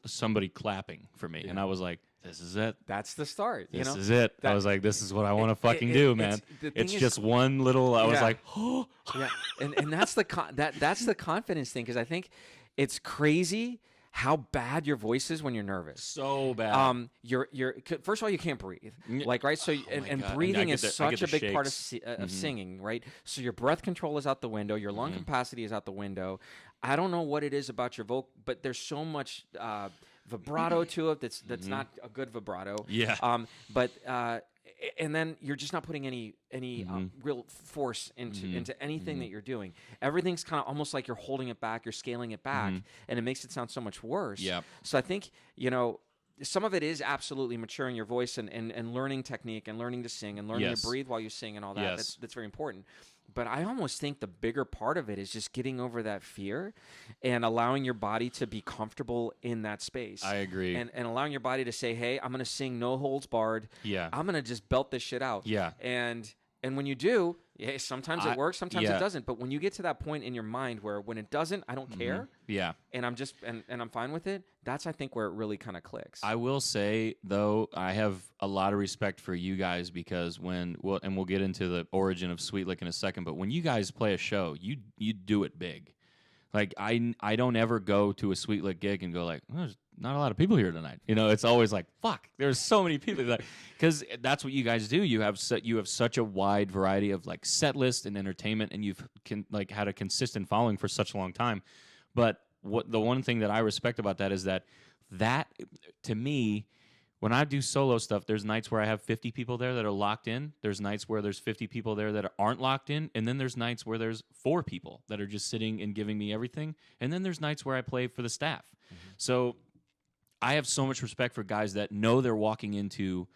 somebody clapping for me, and I was like, this is it. That's the start. This is it. I was like, this is what I want to fucking do, man. It's just one little. I was like, oh, yeah, and that's the confidence thing, because I think it's crazy how bad your voice is when you're nervous. So bad. You're first of all, you can't breathe, like, right. So and breathing is such a big part of singing, right? So your breath control is out the window. Your lung capacity is out the window. I don't know what it is about your vocal, but there's so much vibrato to it that's not a good vibrato. Yeah. And then you're just not putting any real force into anything that you're doing. Everything's kind of almost like you're holding it back, you're scaling it back, and it makes it sound so much worse. Yeah. So I think, some of it is absolutely maturing your voice and learning technique and learning to sing and learning to breathe while you sing and all that. Yes. That's very important. But I almost think the bigger part of it is just getting over that fear and allowing your body to be comfortable in that space. I agree. And allowing your body to say, hey, I'm going to sing no holds barred. Yeah. I'm going to just belt this shit out. Yeah. And when you do, sometimes it works, sometimes yeah. it doesn't. But when you get to that point in your mind where when it doesn't, I don't care. Yeah. And I'm just and I'm fine with it. That's, I think, where it really kind of clicks. I will say, though, I have a lot of respect for you guys because we'll get into the origin of Sweet Lick in a second, but when you guys play a show, you do it big. Like, I don't ever go to a Sweet Lick gig and go like, oh, there's not a lot of people here tonight. You know, it's always like, fuck, there's so many people. Because that's what you guys do. You have such a wide variety of like set list and entertainment, and you've had a consistent following for such a long time. But the one thing that I respect about that is that to me, when I do solo stuff, there's nights where I have 50 people there that are locked in. There's nights where there's 50 people there that aren't locked in. And then there's nights where there's 4 people that are just sitting and giving me everything. And then there's nights where I play for the staff. So I have so much respect for guys that know they're walking into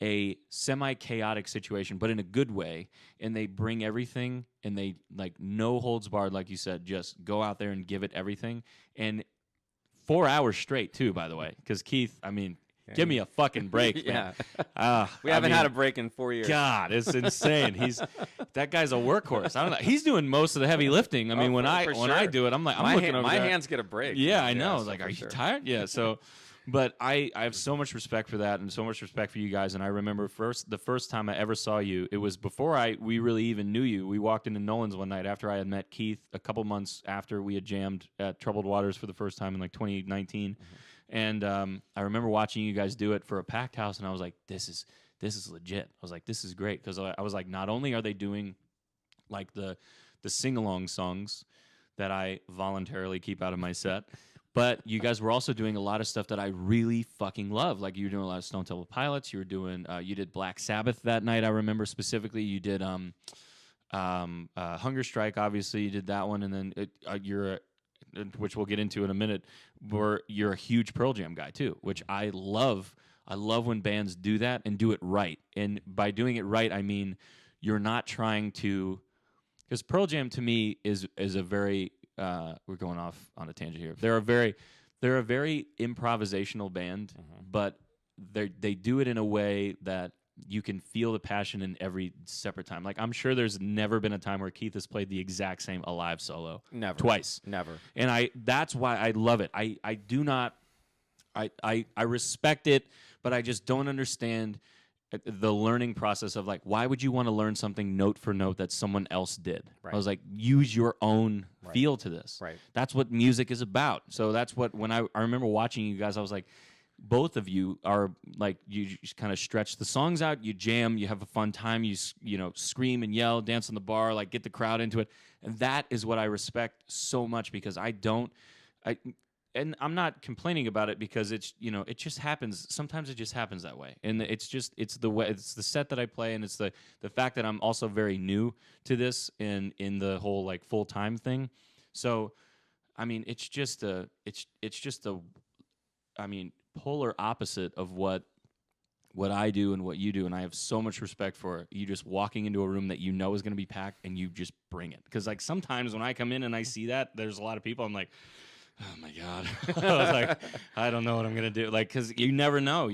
a semi-chaotic situation, but in a good way, and they bring everything, and they, like, no holds barred, like you said, just go out there and give it everything. And 4 hours straight, too, by the way, because Keith, I mean, give me a fucking break, man. We haven't had a break in 4 years. God, it's insane. That guy's a workhorse. I don't know. He's doing most of the heavy lifting. I mean, when I do it, I'm like, I'm looking over my there. hands get a break. Yeah, I know. Like, are you tired? Yeah. So, but I have so much respect for that, and so much respect for you guys. And I remember the first time I ever saw you, it was before we really even knew you. We walked into Nolan's one night after I had met Keith a couple months after we had jammed at Troubled Waters for the first time in like 2019. And I remember watching you guys do it for a packed house, and I was like, this is legit. I was like, this is great, because I was like, not only are they doing like the sing-along songs that I voluntarily keep out of my set, but you guys were also doing a lot of stuff that I really fucking love. Like, you were doing a lot of Stone Temple Pilots. You were doing you did Black Sabbath that night. I remember specifically. You did Hunger Strike. Obviously, you did that one, and then which we'll get into in a minute, where you're a huge Pearl Jam guy too, which I love. I love when bands do that and do it right. And by doing it right, I mean you're not trying to, because Pearl Jam to me is a very we're going off on a tangent here. They're a very improvisational band, but they do it in a way that you can feel the passion in every separate time. Like, I'm sure there's never been a time where Keith has played the exact same Alive solo. Never. Twice. Never. And that's why I love it. I do not, I respect it, but I just don't understand the learning process of, like, why would you want to learn something note for note that someone else did? Right. I was like, use your own feel to this. Right. That's what music is about. So that's what, when I remember watching you guys, I was like, both of you are like, you just kind of stretch the songs out, you jam, you have a fun time, you scream and yell, dance on the bar, like, get the crowd into it. And that is what I respect so much, because and I'm not complaining about it, because it's, it just happens. Sometimes it just happens that way. And it's the set that I play, and it's the fact that I'm also very new to this in the whole, like, full-time thing. So, I mean, it's just a polar opposite of what I do and what you do, and I have so much respect for you just walking into a room that you know is going to be packed, and you just bring it. Because, like, sometimes when I come in and I see that there's a lot of people, I'm like, oh my God. I was like, I don't know what I'm going to do. Like, because you never know.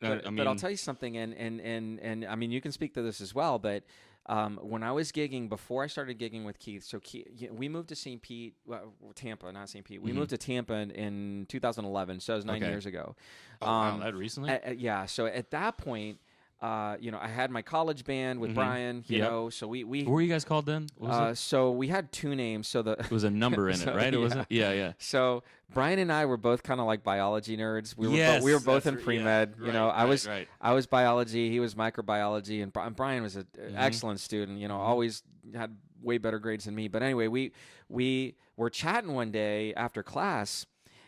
But I'll tell you something, and I mean, you can speak to this as well, but when I was gigging, before I started gigging with Keith, we moved to St. Pete, Tampa, not St. Pete. We moved to Tampa in 2011, so it was 9 years ago. Oh, wow, that recently? Yeah, so at that point, I had my college band with Brian, so we what were you guys called then? So we had 2 names. So it was a number in it, right? It wasn't. Yeah. So Brian and I were both kind of like biology nerds. We were both in pre-med. I was biology, he was microbiology, and Brian was an excellent student. Always had way better grades than me. But anyway, we were chatting one day after class.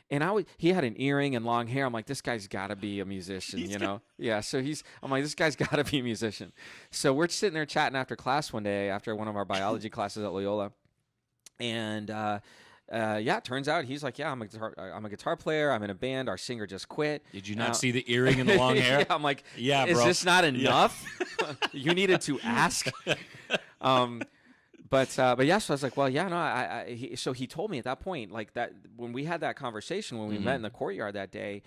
And he had an earring and long hair. I'm like, this guy's got to be a musician, Yeah, so I'm like, this guy's got to be a musician. So we're sitting there chatting after class one day, after one of our biology classes at Loyola. And, it turns out he's like, yeah, I'm a guitar player. I'm in a band. Our singer just quit. Did you not see the earring and the long hair? Yeah, I'm like, yeah, is bro. this not enough? You needed to ask. But yeah, so I was like, well, yeah, no, so he told me at that point, like that, when we had that conversation, when we met in the courtyard that day,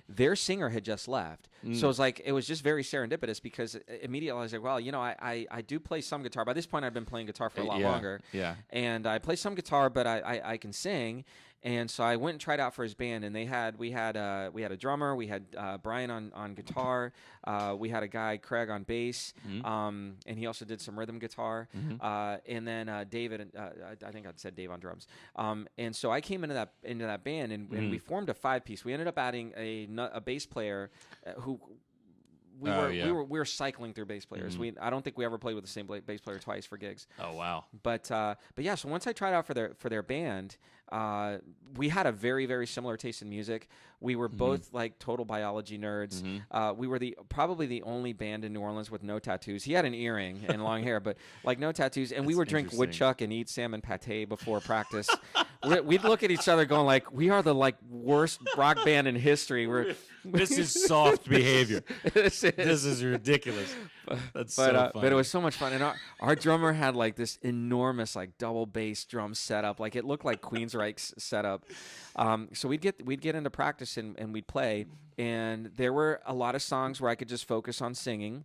their singer had just left. So it was just very serendipitous, because immediately I was like, well, I do play some guitar. By this point, I've been playing guitar for a lot longer. Yeah. And I play some guitar, but I can sing. And so I went and tried out for his band, and we had a drummer, we had Brian on guitar, we had a guy, Craig, on bass, and he also did some rhythm guitar, and then David, I think I said Dave on drums. And so I came into that band, and we formed a 5-piece. We ended up adding a bass player who. We were cycling through bass players. I don't think we ever played with the same bass player twice for gigs. Oh wow! But yeah. So once I tried out for their band, we had a very, very similar taste in music. We were both like total biology nerds. We were probably the only band in New Orleans with no tattoos. He had an earring and long hair, but like no tattoos. And we would drink woodchuck and eat salmon pate before practice. We'd look at each other going like, we are the like worst rock band in history. This is soft behavior. This is ridiculous. That's so funny. But it was so much fun. And our drummer had like this enormous like double bass drum setup. Like it looked like Queensryche's setup. So we'd get into practice and we'd play. And there were a lot of songs where I could just focus on singing.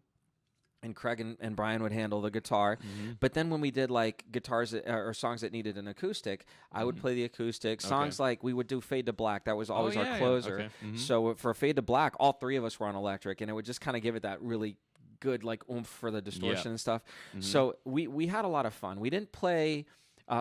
And Craig and Brian would handle the guitar. But then when we did like guitars or songs that needed an acoustic, I would play the acoustic. Songs like we would do Fade to Black. That was always our closer. Okay. So for Fade to Black, all three of us were on electric, and it would just kind of give it that really good like oomph for the distortion and stuff. So we had a lot of fun. We didn't play.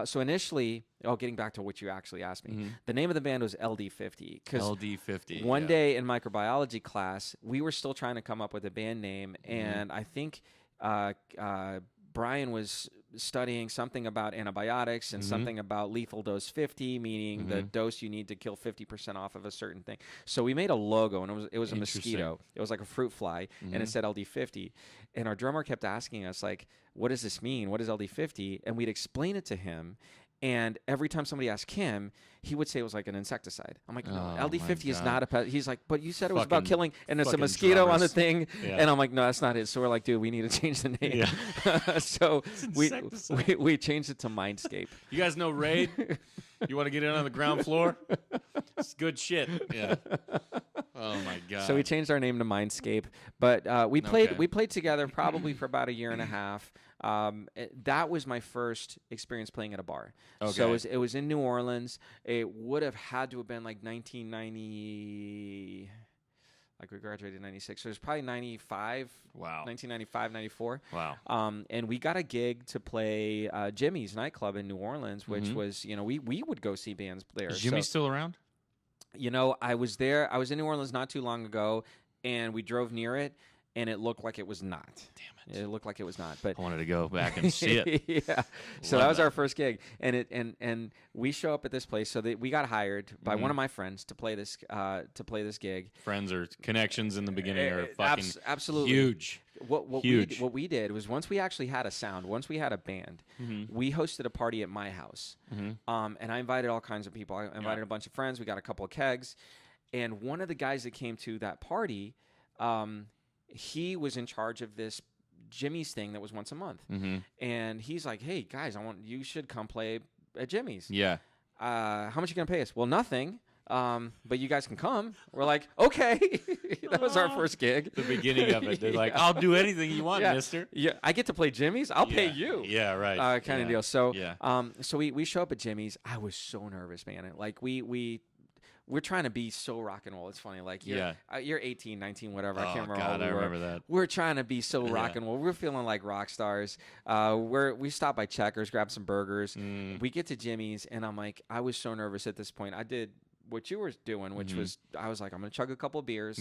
So initially, getting back to what you actually asked me, the name of the band was LD50. LD50. One day in microbiology class, we were still trying to come up with a band name, and I think Brian was studying something about antibiotics and something about lethal dose 50, meaning the dose you need to kill 50% off of a certain thing. So we made a logo, and it was a mosquito. It was like a fruit fly, and it said LD50. And our drummer kept asking us, like, what does this mean? What is LD50? And we'd explain it to him. And every time somebody asked him, he would say it was like an insecticide. I'm like, no, LD50 is not a pest. He's like, but you said it was about killing, and it's a mosquito on the thing. Yeah. And I'm like, no, that's not it. So we're like, dude, we need to change the name. Yeah. So we changed it to Mindscape. You guys know Raid? You want to get in on the ground floor? It's good shit. Yeah. Oh my god. So we changed our name to Mindscape, but we played together probably for about a year and a half. That was my first experience playing at a bar. Okay. So it was in New Orleans. It would have had to have been like 1990. Like we graduated in 96. So it was probably 95. Wow. 1995, 94. Wow. And we got a gig to play Jimmy's nightclub in New Orleans, which was, we would go see bands there. Is Jimmy still around? I was there. I was in New Orleans not too long ago, and we drove near it, and it looked like it was not. Damn it. It looked like it was not. But I wanted to go back and see it. Yeah. So that was our first gig, and we show up at this place. So we got hired by one of my friends to play this gig. Friends or connections in the beginning are fucking absolutely huge. What we did was, once we actually had a sound, once we had a band, we hosted a party at my house. And I invited all kinds of people. I invited a bunch of friends. We got a couple of kegs, and one of the guys that came to that party, he was in charge of this Jimmy's thing that was once a month. And he's like, hey guys, you should come play at Jimmy's. Yeah. How much are you gonna pay us? Well, nothing. But you guys can come. We're like, okay. That was our first gig. The beginning of it. They're like, I'll do anything you want, mister. Yeah, I get to play Jimmy's. I'll pay you. Yeah, right. Kind of deal. So, so we show up at Jimmy's. I was so nervous, man. Like we're trying to be so rock and roll. It's funny. Like you're 18, 19, whatever. I can't remember. God, I remember that. We're trying to be so rock and roll. We're feeling like rock stars. We stopped by Checkers, grabbed some burgers. We get to Jimmy's, and I'm like, I was so nervous at this point. I did what you were doing, which was, I was like, I'm going to chug a couple of beers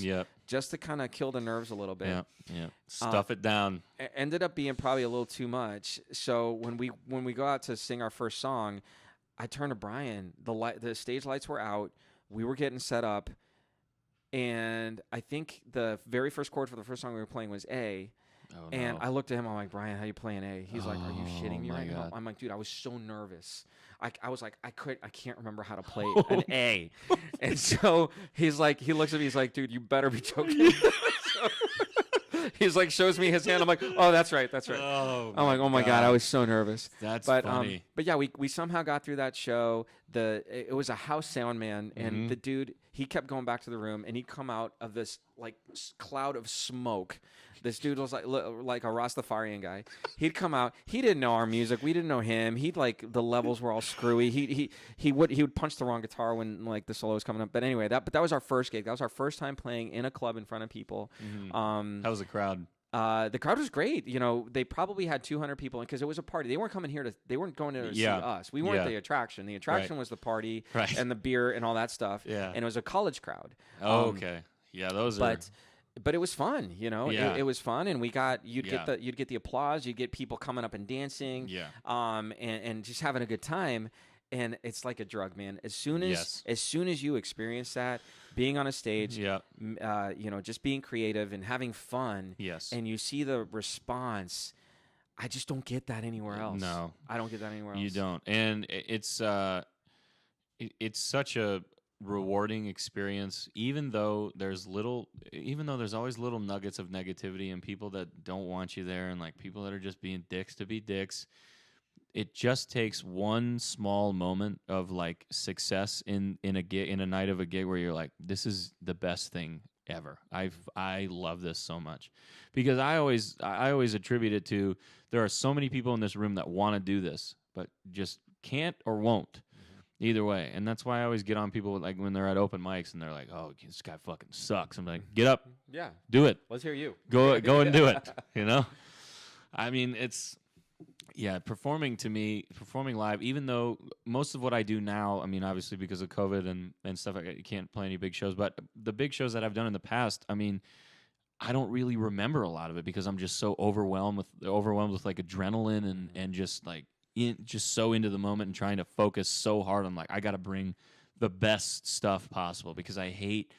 just to kind of kill the nerves a little bit. Yeah. Stuff it down. Ended up being probably a little too much. So when we go out to sing our first song, I turned to Brian. The stage lights were out. We were getting set up. And I think the very first chord for the first song we were playing was A. Oh, and I looked at him. I'm like, Brian, how you playing A? He's like, are you shitting me right now? I'm like, dude, I was so nervous. I was like, I can't remember how to play an A. And so he looks at me. He's like, dude, you better be joking. He's like, shows me his hand. I'm like, oh, that's right. Oh, I'm like, oh my God, I was so nervous. That's but, funny. But yeah, we somehow got through that show. It was a house sound man, and the dude, he kept going back to the room, and he'd come out of this like cloud of smoke. This dude was like a Rastafarian guy. He'd come out. He didn't know our music. We didn't know him. He'd like the levels were all screwy. He would punch the wrong guitar when like the solo was coming up. But anyway, that was our first gig. That was our first time playing in a club in front of people. How was the crowd? The crowd was great. You know, they probably had 200 people because it was a party. They weren't coming here they weren't going to see us. We weren't the attraction. The attraction was the party and the beer and all that stuff. Yeah. And it was a college crowd. Oh, okay. Yeah, those are. But it was fun, you know. Yeah. It was fun, and you'd get the applause. You'd get people coming up and dancing. Yeah. And just having a good time. And it's like a drug, man. As soon as you experience that, being on a stage, you know, just being creative and having fun, and you see the response, I just don't get that anywhere else. No, I don't get that anywhere else. You don't, and it's such a rewarding experience. Even though there's always little nuggets of negativity and people that don't want you there, and like people that are just being dicks to be dicks. It just takes one small moment of like success in a night of a gig where you're like, this is the best thing ever. I love this so much, because I always attribute it to there are so many people in this room that want to do this but just can't or won't. Either way, and that's why I always get on people like when they're at open mics and they're like, "Oh, this guy fucking sucks." I'm like, "Get up, do it. Let's hear you. Go and do it." You know, I mean, it's. Yeah, performing live, even though most of what I do now, I mean, obviously because of COVID and stuff, you can't play any big shows, but the big shows that I've done in the past, I mean, I don't really remember a lot of it because I'm just so overwhelmed with like adrenaline and just like just so into the moment and trying to focus so hard on like, I got to bring the best stuff possible, because I hate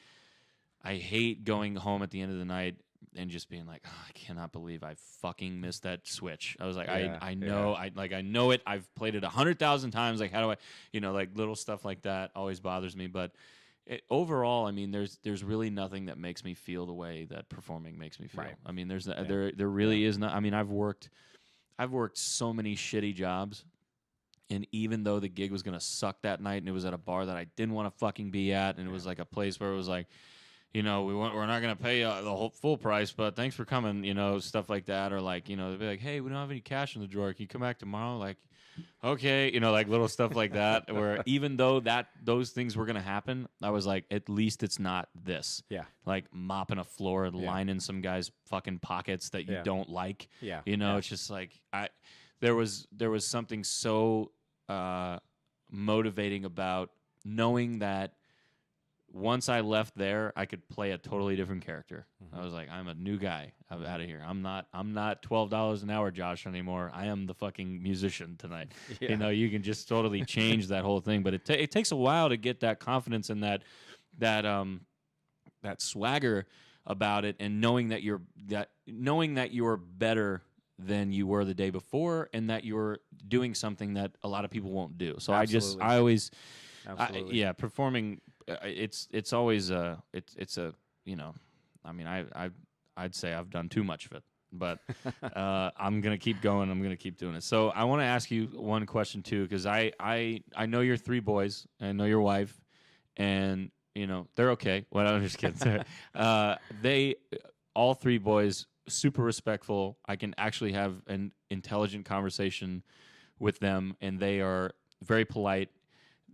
going home at the end of the night and just being like, oh, I cannot believe I fucking missed that switch. I was like, I know, I know it. I've played it 100,000 times. Like, how do I, you know, like little stuff like that always bothers me. But overall, I mean, there's really nothing that makes me feel the way that performing makes me feel. Right. I mean, there really is not. I mean, I've worked so many shitty jobs. And even though the gig was going to suck that night and it was at a bar that I didn't want to fucking be at, and it was like a place where it was like, you know, we're not going to pay the whole full price, but thanks for coming, you know, stuff like that. Or like, you know, they'd be like, hey, we don't have any cash in the drawer. Can you come back tomorrow? Like, okay, you know, like little stuff like that, where even though those things were going to happen, I was like, at least it's not this. Yeah. Like mopping a floor and lining some guy's fucking pockets that you don't like. Yeah. You know, it's just like, there was something so motivating about knowing that once I left there, I could play a totally different character. I was like, I'm a new guy. I'm out of here. I'm not $12 an hour, Josh, anymore. I am the fucking musician tonight. You know, you can just totally change that whole thing. But it takes a while to get that confidence and that swagger about it, and knowing that you're better than you were the day before, and that you're doing something that a lot that people won't do. So performing. It's always it's a, you know, I mean, I'd say I've done too much of it, but I'm gonna keep going. I'm gonna keep doing it. So I want to ask you one question too, because I know your 3 boys. I know your wife, and you know they're okay. Well, I'm just kidding. They all 3 boys, super respectful. I can actually have an intelligent conversation with them, and they are very polite.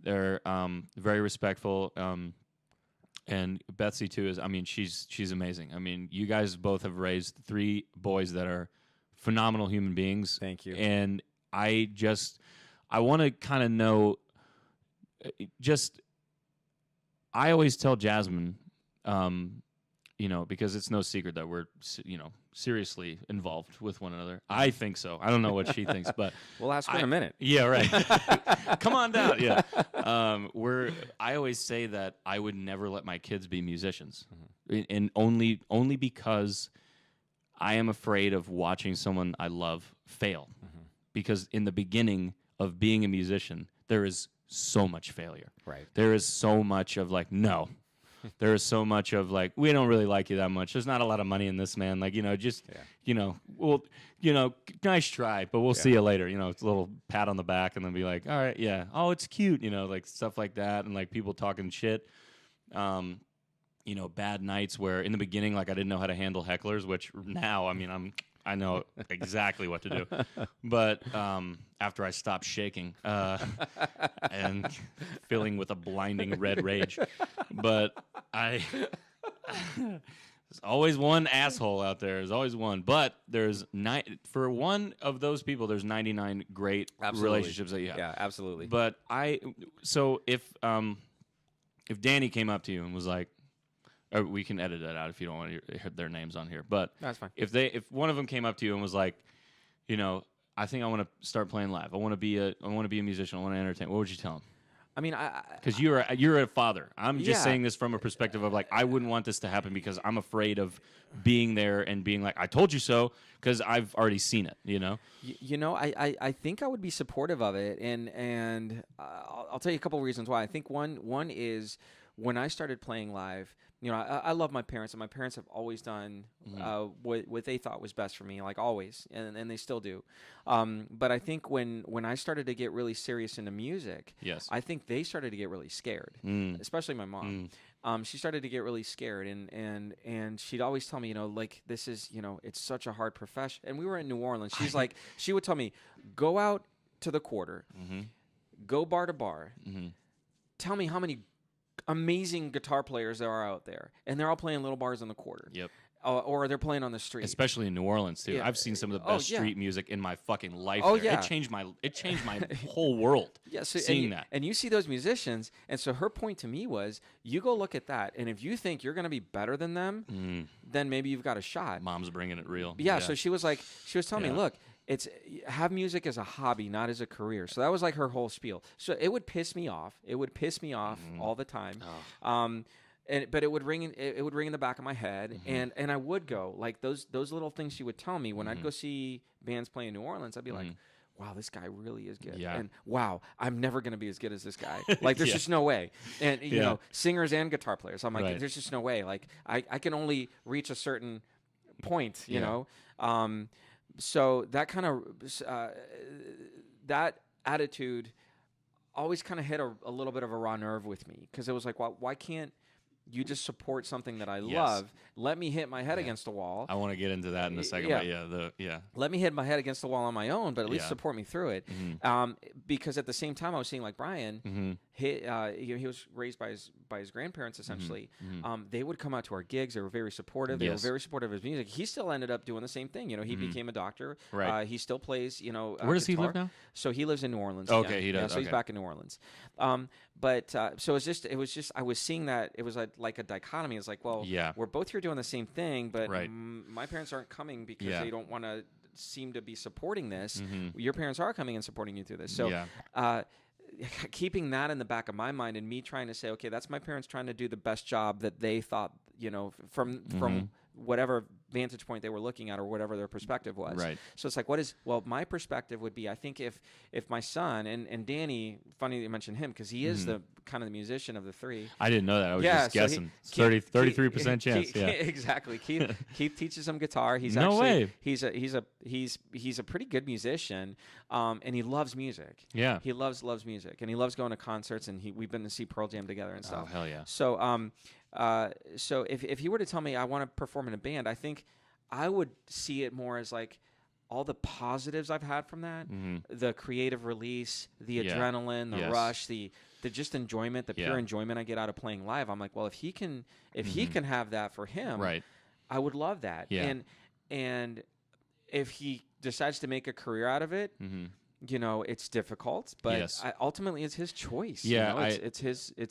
They're very respectful, and Betsy too is. I mean, she's amazing. I mean, you guys both have raised 3 boys that are phenomenal human beings. Thank you. And I want to kind of know. I always tell Jasmine, you know, because it's no secret that we're, you know, seriously involved with one another. I think so. I don't know what she thinks, but we'll ask her in a minute. Yeah, right. Come on down. Yeah. I always say that I would never let my kids be musicians, and only because I am afraid of watching someone I love fail. Because in the beginning of being a musician, there is so much failure. Right. There is so much of like, no. there is so much of like, we don't really like you that much. There's not a lot of money in this, man. Like, just, well, nice try, but we'll see you later. It's a little pat on the back and then be like, all right, yeah. Oh, it's cute, like stuff like that. And like people talking shit. Bad nights where in the beginning, like I didn't know how to handle hecklers, which now, I mean, I know exactly what to do. But after I stopped shaking and filling with a blinding red rage. But there's always one asshole out there. There's always one. But for one of those people, there's 99 great relationships that you have. Yeah, absolutely. But so if Danny came up to you and was like, or we can edit that out if you don't want to hear their names on here. But that's fine. If one of them came up to you and was like, I think I want to start playing live. I want to be a musician. I want to entertain. What would you tell them? I mean, because you're a father. I'm just saying this from a perspective of like, I wouldn't want this to happen because I'm afraid of being there and being like, I told you so, because I've already seen it. I think I would be supportive of it, and I'll tell you a couple of reasons why. I think one is when I started playing live. I love my parents, and my parents have always done what they thought was best for me, like always, and they still do. But I think when I started to get really serious into music, yes, I think they started to get really scared, especially my mom. She started to get really scared, and she'd always tell me, like, this is, it's such a hard profession. And we were in New Orleans. She's like, she would tell me, go out to the quarter, go bar to bar, tell me how many amazing guitar players there are out there, and they're all playing little bars in the quarter. Yep. Or they're playing on the street, especially in New Orleans too. Yeah. I've seen some of the best street music in my fucking life. Oh there. Yeah, it changed my whole world. Yeah, so, seeing that, and you see those musicians, and so her point to me was, you go look at that, and if you think you're going to be better than them, then maybe you've got a shot. Mom's bringing it real. Yeah. So she was telling me, look, have music as a hobby, not as a career. So that was like her whole spiel. So it would piss me off. It would piss me off all the time. Oh. But it would ring in the back of my head, and I would go, like, those little things she would tell me when I'd go see bands play in New Orleans. I'd be like, wow, this guy really is good. Yeah. And wow, I'm never going to be as good as this guy. Like, there's just no way. And, singers and guitar players. I'm like, there's just no way. Like, I can only reach a certain point, you know? So that kind of, that attitude always kind of hit a little bit of a raw nerve with me. Because it was like, why can't you just support something that I love? Let me hit my head against the wall. I want to get into that in a second. But let me hit my head against the wall on my own, but at least support me through it. Because at the same time, I was seeing, like, Brian, he was raised by his grandparents essentially. They would come out to our gigs. They were very supportive. They were very supportive of his music. He still ended up doing the same thing. He became a doctor. Right. He still plays. Where does he live now? So he lives in New Orleans. Okay, he does. So he's back in New Orleans. So it was just I was seeing that it was like a dichotomy. It's like, well, we're both here doing the same thing, but my parents aren't coming because they don't want to seem to be supporting this. Your parents are coming and supporting you through this. So keeping that in the back of my mind, and me trying to say, okay, that's my parents trying to do the best job that they thought, from whatever vantage point they were looking at or whatever their perspective was. Right. So it's like, my perspective would be, I think if my son and Danny, funny that you mentioned him because he is the kind of the musician of the three. I didn't know that. I was just guessing. 33% chance. Exactly. Keith teaches him guitar. He's he's a pretty good musician, and he loves music. Yeah. He loves music, and he loves going to concerts, and we've been to see Pearl Jam together and stuff. Oh, hell yeah. So if he were to tell me I want to perform in a band, I think I would see it more as like all the positives I've had from that, the creative release, the adrenaline, the rush, the just enjoyment, the pure enjoyment I get out of playing live. I'm like, well, if he can have that for him, I would love that. Yeah. And if he decides to make a career out of it, it's difficult, but ultimately it's his choice. Yeah, it's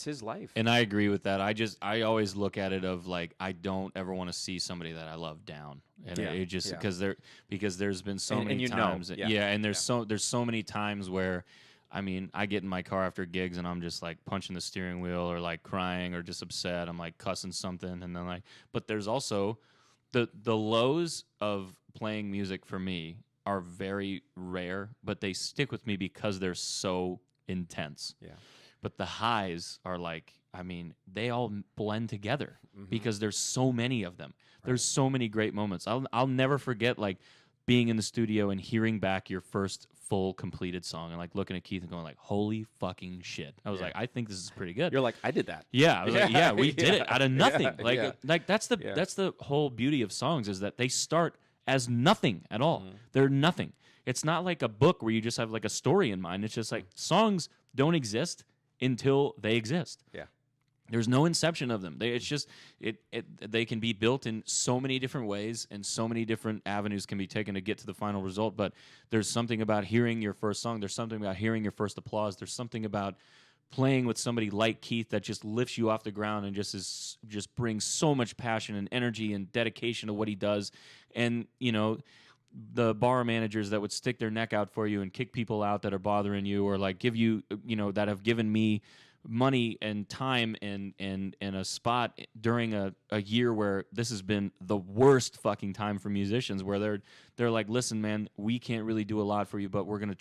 his life. And I agree with that. I always look at it of like, I don't ever want to see somebody that I love down. And it just because there's been so many times. And there's so many times where, I mean, I get in my car after gigs and I'm just like punching the steering wheel or like crying or just upset. I'm like cussing something, and then but there's also the lows of playing music for me are very rare, but they stick with me because they're so intense. Yeah. but the highs are like, I mean, they all blend together because there's so many of them. Right. There's so many great moments. I'll never forget like being in the studio and hearing back your first full completed song and like looking at Keith and going like, holy fucking shit. I was like, I think this is pretty good. You're like, I did that. Yeah. I was like, yeah, we did it out of nothing. Like that's the Yeah. whole beauty of songs is that they start as nothing at all. They're nothing. It's not like a book where you just have like a story in mind. It's just like songs don't exist until they exist. Yeah. There's no inception of them. It's just they can be built in so many different ways, and so many different avenues can be taken to get to the final result. But there's something about hearing your first song. There's something about hearing your first applause. There's something about playing with somebody like Keith that just lifts you off the ground and just brings so much passion and energy and dedication to what he does. And you know, the bar managers that would stick their neck out for you and kick people out that are bothering you, or like give you, you know, that have given me money and time and a spot during a year where this has been the worst fucking time for musicians, where they're like, listen, man, we can't really do a lot for you, but we're gonna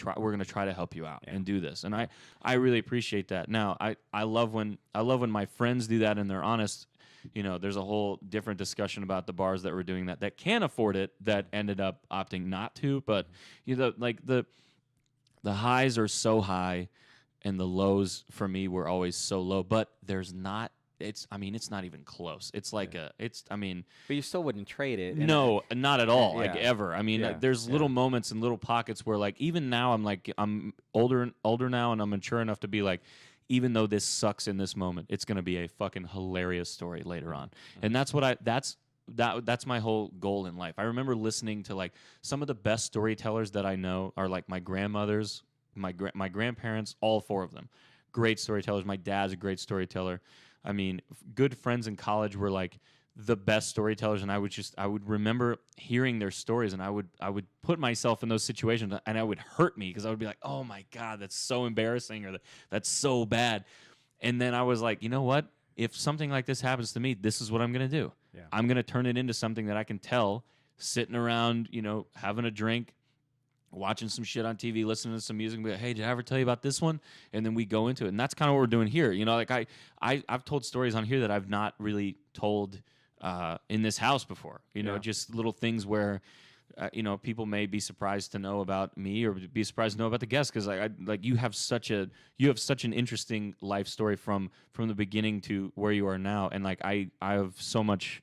try to help you out and do this. And I really appreciate that. Now I love when my friends do that and they're honest. You know, there's a whole different discussion about the bars that were doing that can afford it that ended up opting not to. But you know, like the highs are so high, and the lows for me were always so low. But there's not. It's not even close. It's like But you still wouldn't trade it. No, not at all. Like ever. I mean, there's little Yeah. moments and little pockets where like even now I'm older now and I'm mature enough to be like, even though this sucks in this moment, it's going to be a fucking hilarious story later on. And that's what that's my whole goal in life. I remember listening to like some of the best storytellers that I know are like my grandmothers, my grandparents, all four of them. Great storytellers. My dad's a great storyteller. I mean, good friends in college were like the best storytellers, and I would remember hearing their stories, and I would put myself in those situations, and it would hurt me because I would be like, oh my God, that's so embarrassing, or that's so bad. And then I was like, you know what? If something like this happens to me, this is what I'm going to do. Yeah. I'm going to turn it into something that I can tell, sitting around, you know, having a drink, watching some shit on TV, listening to some music, and be like, hey, did I ever tell you about this one? And then we go into it. And that's kind of what we're doing here. You know, like I've told stories on here that I've not really told in this house before. You know, just little things where, you know, people may be surprised to know about me or be surprised to know about the guests, because like you have such an interesting life story from the beginning to where you are now. And like I have so much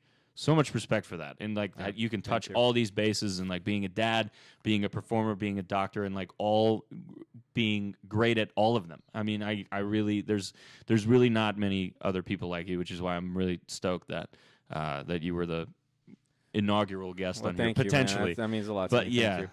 respect for that, and like that you can touch all these bases, and like being a dad, being a performer, being a doctor, and like all being great at all of them. I mean, I really there's really not many other people like you, which is why I'm really stoked that that you were the inaugural guest on here potentially. That means a lot. But yeah.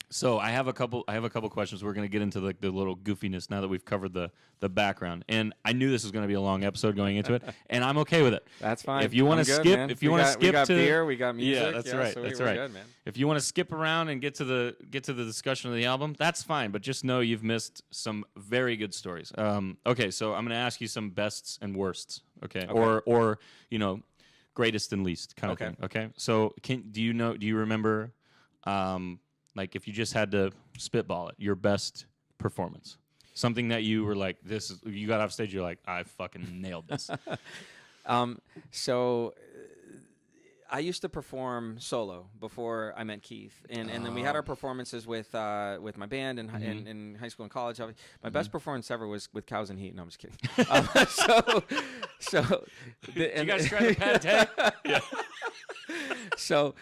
So I have a couple questions. We're going to get into like the little goofiness now that we've covered the background. And I knew this was going to be a long episode going into it, and I'm okay with it. That's fine. If you want to skip, man. We got beer, we got music. Yeah, that's right. So that's we're right. Good, man. If you want to skip around and get to the discussion of the album, that's fine. But just know you've missed some very good stories. Okay, so I'm going to ask you some bests and worsts. Okay. Or you know, greatest and least kind of thing. Okay. So do you remember? Like if you just had to spitball it, your best performance, something that you were like, you got off stage, you're like, I fucking nailed this. So I used to perform solo before I met Keith, and then we had our performances with my band in high school and college. My best performance ever was with Cows and Heat. No, I'm just kidding. You guys try the pad tag? Yeah. So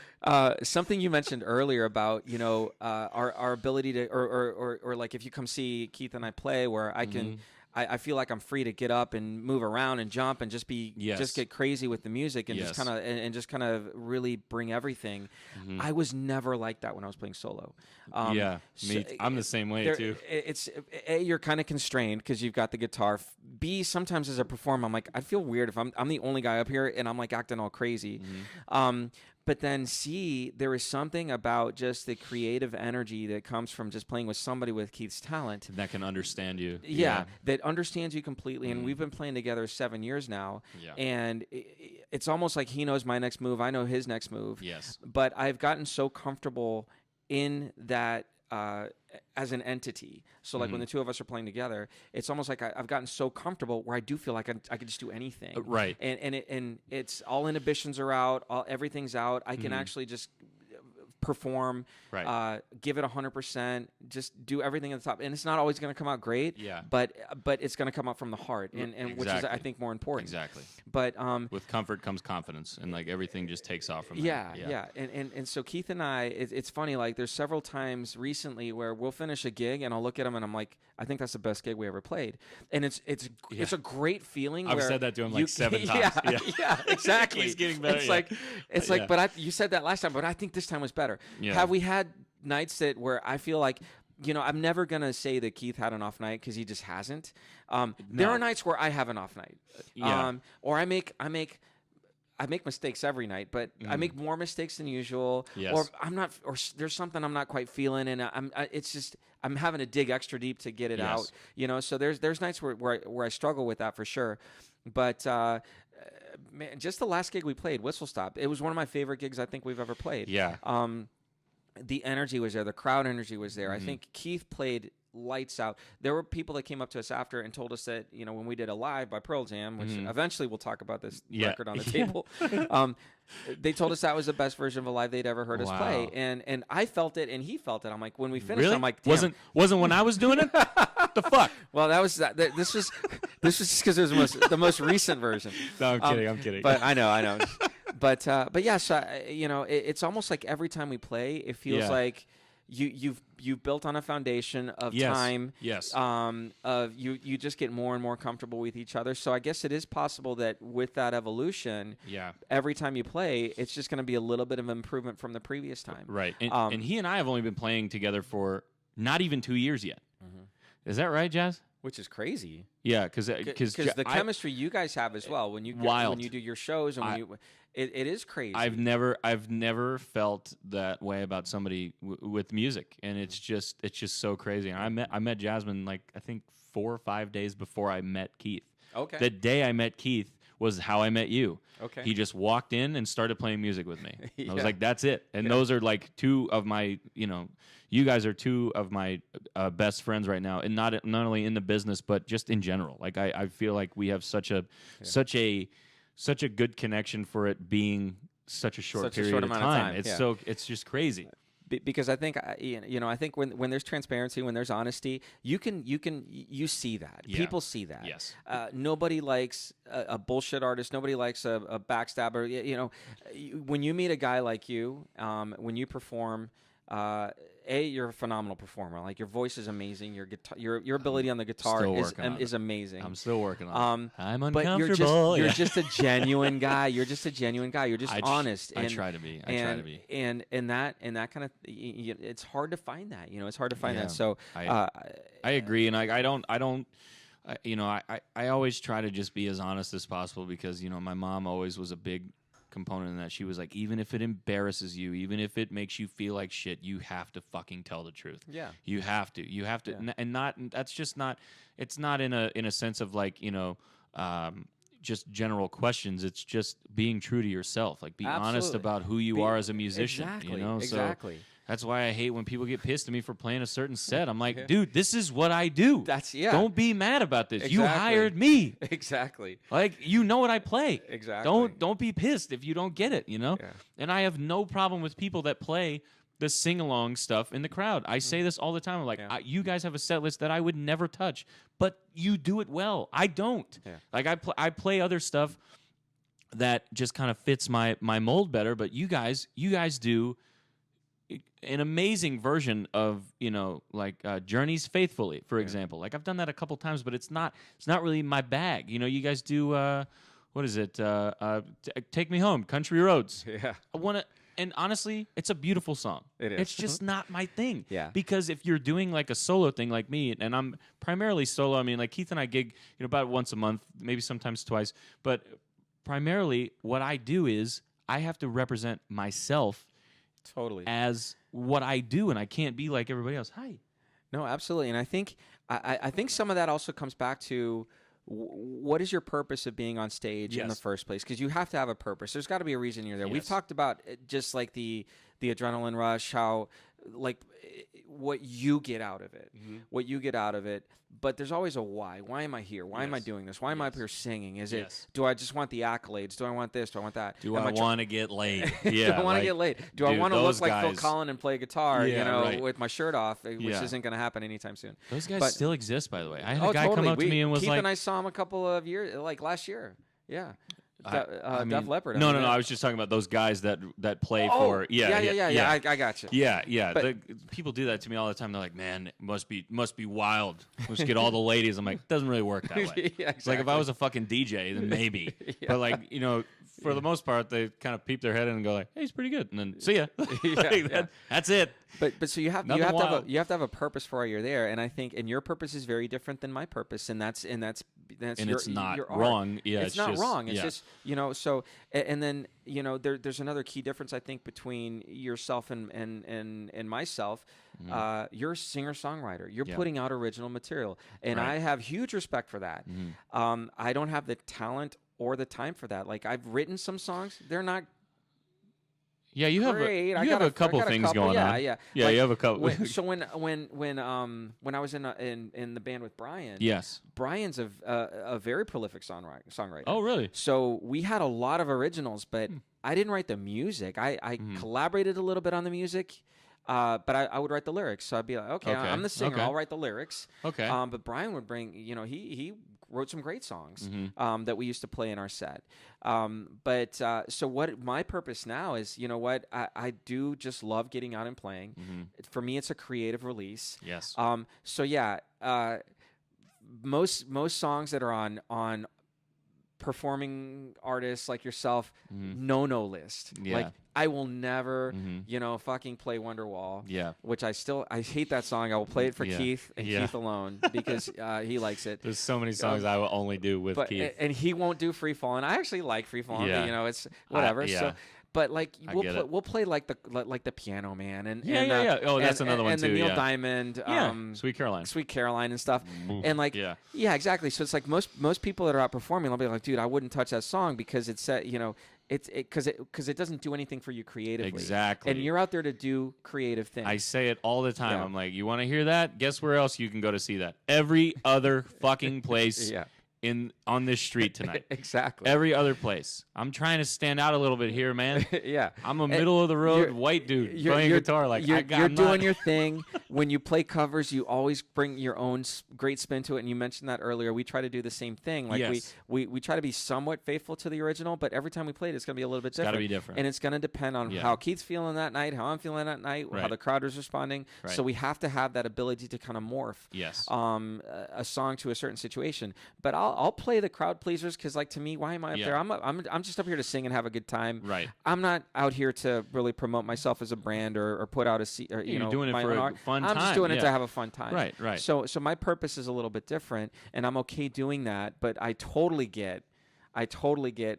something you mentioned earlier about, you know, our ability to or like if you come see Keith and I play, where I can I feel like I'm free to get up and move around and jump and just get crazy with the music and just kind of really bring everything. I was never like that when I was playing solo. I'm the same way too. It's A, you're kind of constrained because you've got the guitar. B, sometimes as a performer, I'm like, I feel weird if I'm the only guy up here and I'm like acting all crazy. But then C, there is something about just the creative energy that comes from just playing with somebody with Keith's talent. That can understand you. Yeah, that understands you completely. And we've been playing together 7 years now. Yeah. And it's almost like he knows my next move. I know his next move. Yes. But I've gotten so comfortable in that as an entity. So like when the two of us are playing together, it's almost like I've gotten so comfortable where I do feel like I could just do anything. Right. And it's all inhibitions are out, everything's out. I can actually just perform, give it 100%, just do everything at the top. And it's not always going to come out great, but it's going to come out from the heart, and which is, I think, more important. Exactly. But with comfort comes confidence, and like everything just takes off from there. Yeah. Yeah. And so Keith and I, it's funny, like there's several times recently where we'll finish a gig and I'll look at him and I'm like, I think that's the best gig we ever played. And it's a great feeling. I've said that to him like 7 times. Yeah, exactly. He's getting better. It's like, but you said that last time, but I think this time was better. Yeah. Have we had nights where I feel like, I'm never going to say that Keith had an off night because he just hasn't. There are nights where I have an off night. Or I make mistakes every night, but I make more mistakes than usual. Yes. Or there's something I'm not quite feeling, and I'm having to dig extra deep to get it out. So there's nights where I struggle with that for sure. But man, just the last gig we played, Whistle Stop, it was one of my favorite gigs I think we've ever played. Yeah. The energy was there. The crowd energy was there. I think Keith played lights out. There were people that came up to us after and told us that, when we did a live by Pearl Jam, which eventually we'll talk about this record on the table, they told us that was the best version of a live they'd ever heard us play. And I felt it and he felt it. I'm like, when we finished, really? I'm like, damn. Wasn't when I was doing it? The fuck? Well, this was just because it was the most recent version. No, I'm kidding. But I know. But yeah, so it's almost like every time we play, it feels like you've built on a foundation of time. Yes. Of you just get more and more comfortable with each other. So I guess it is possible that with that evolution, every time you play, it's just going to be a little bit of improvement from the previous time. Right. And he and I have only been playing together for not even 2 years yet. Is that right, Jazz? Which is crazy. Yeah, because the chemistry you guys have as well when you do your shows and it is crazy. I've never felt that way about somebody with music, and it's just so crazy. And I met Jasmine like I think 4 or 5 days before I met Keith. Okay. The day I met Keith was how I met you. Okay. He just walked in and started playing music with me. I was like, that's it. And those are like two of my, you guys are two of my best friends right now, and not only in the business but just in general. Like I feel like we have such a good connection for it being such a short period of time. It's just crazy. Because I think I think when there's transparency, when there's honesty, you see that. Yeah. People see that. Yes. Nobody likes a bullshit artist. Nobody likes a backstabber. When you meet a guy like you, when you perform, you're a phenomenal performer. Like your voice is amazing. Your ability on the guitar is amazing. I'm still working on it. I'm uncomfortable. But you're just a genuine guy. You're just a genuine guy. You're just honest. I try to be. And that kind of it's hard to find that. It's hard to find that. So I agree, and I don't. I always try to just be as honest as possible because my mom always was a big component in that. She was like, even if it embarrasses you, even if it makes you feel like shit, you have to fucking tell the truth. Yeah, you have to, and not. That's just not. It's not in a sense of like just general questions. It's just being true to yourself. Like be honest about who you are as a musician. Exactly. So that's why I hate when people get pissed at me for playing a certain set. I'm like, dude, this is what I do. Don't be mad about this. Exactly. You hired me. Exactly. Like, what I play. Exactly. Don't be pissed if you don't get it, Yeah. And I have no problem with people that play the sing-along stuff in the crowd. I say this all the time. I'm like, you guys have a set list that I would never touch, but you do it well. I don't. Yeah. Like, I play other stuff that just kind of fits my mold better, but you guys do an amazing version of Journey's Faithfully, for example. Like I've done that a couple times, but it's not really my bag. You guys do what is it? Take Me Home, Country Roads. Yeah, I want to. And honestly, it's a beautiful song. It is. It's just not my thing. Yeah. Because if you're doing like a solo thing like me, and I'm primarily solo. I mean, like Keith and I gig about once a month, maybe sometimes twice. But primarily, what I do is I have to represent myself. Totally. As what I do, and I can't be like everybody else. Hi. No, absolutely. And I think some of that also comes back to what is your purpose of being on stage in the first place? Because you have to have a purpose. There's got to be a reason you're there. Yes. We've talked about just like the adrenaline rush, how like what you get out of it, what you get out of it. But there's always a why. Why am I here? Why am I doing this? Why am I up here singing? Is it, do I just want the accolades? Do I want this? Do I want that? Do I want to get laid? Do I want to get laid? Do I want to look like Phil Collins and play guitar, with my shirt off, which isn't going to happen anytime soon? Those guys still exist, by the way. I had a guy come up to me and was Keith like... and I saw him a couple of years, like last year. Yeah. Def Leppard. No, I was just talking about those guys that play for. Yeah. I got you. Yeah. People do that to me all the time. They're like, "Man, it must be wild. Let's get all the ladies." I'm like, it doesn't really work that way. Exactly. It's like if I was a fucking DJ, then maybe. But like, for the most part, they kind of peep their head in and go like, "Hey, he's pretty good," and then see ya. That's it. But so you have to have a purpose for why you're there, and I think your purpose is very different than my purpose, and that's it's not wrong. Yeah, it's not wrong. It's just so and then there's another key difference I think between yourself and myself. You're a singer-songwriter. You're putting out original material, and I have huge respect for that. I don't have the talent or the time for that. Like I've written some songs, they're not. Yeah, you have a couple things going on. Yeah, like, you have a couple. So when I was in the band with Brian, Brian's a very prolific songwriter. Oh, really? So we had a lot of originals, but I didn't write the music. I collaborated a little bit on the music. But I would write the lyrics. So I'd be like, okay. I'm the singer. I'll write the lyrics. Okay. But Brian would bring, he wrote some great songs that we used to play in our set. So what my purpose now is, I do just love getting out and playing. For me, it's a creative release. Yes. Most songs that are on performing artists like yourself, no list. Yeah. Like I will never, fucking play Wonderwall. Yeah. Which I hate that song. I will play it for Keith and Keith alone because he likes it. There's so many songs I will only do with Keith. And he won't do Free Fall. And I actually like Free Fall. Yeah. It's whatever. So. But like we'll play like the Piano Man and Oh, that's another one too. And the Neil Diamond, Sweet Caroline and stuff. And like exactly. So it's like most people that are out performing, they'll be like, dude, I wouldn't touch that song because it's because it doesn't do anything for you creatively. Exactly. And you're out there to do creative things. I say it all the time. I'm like, you want to hear that? Guess where else you can go to see that? Every other fucking place. On this street tonight. Exactly. Every other place. I'm trying to stand out a little bit here, man. I'm a middle of the road white dude playing guitar. Like you're doing your thing. When you play covers, you always bring your own great spin to it. And you mentioned that earlier. We try to do the same thing. Like we try to be somewhat faithful to the original, but every time we play it, it's going to be a little bit different. Got to be different. And it's going to depend on how Keith's feeling that night, how I'm feeling that night, how the crowd is responding. Right. So we have to have that ability to kind of morph a song to a certain situation. But I'll play the crowd pleasers because, like, to me, why am I up there? I'm just up here to sing and have a good time. Right. I'm not out here to really promote myself as a brand or put out you're doing it for a fun time. I'm just doing it to have a fun time. Right. So my purpose is a little bit different, and I'm okay doing that. But I totally get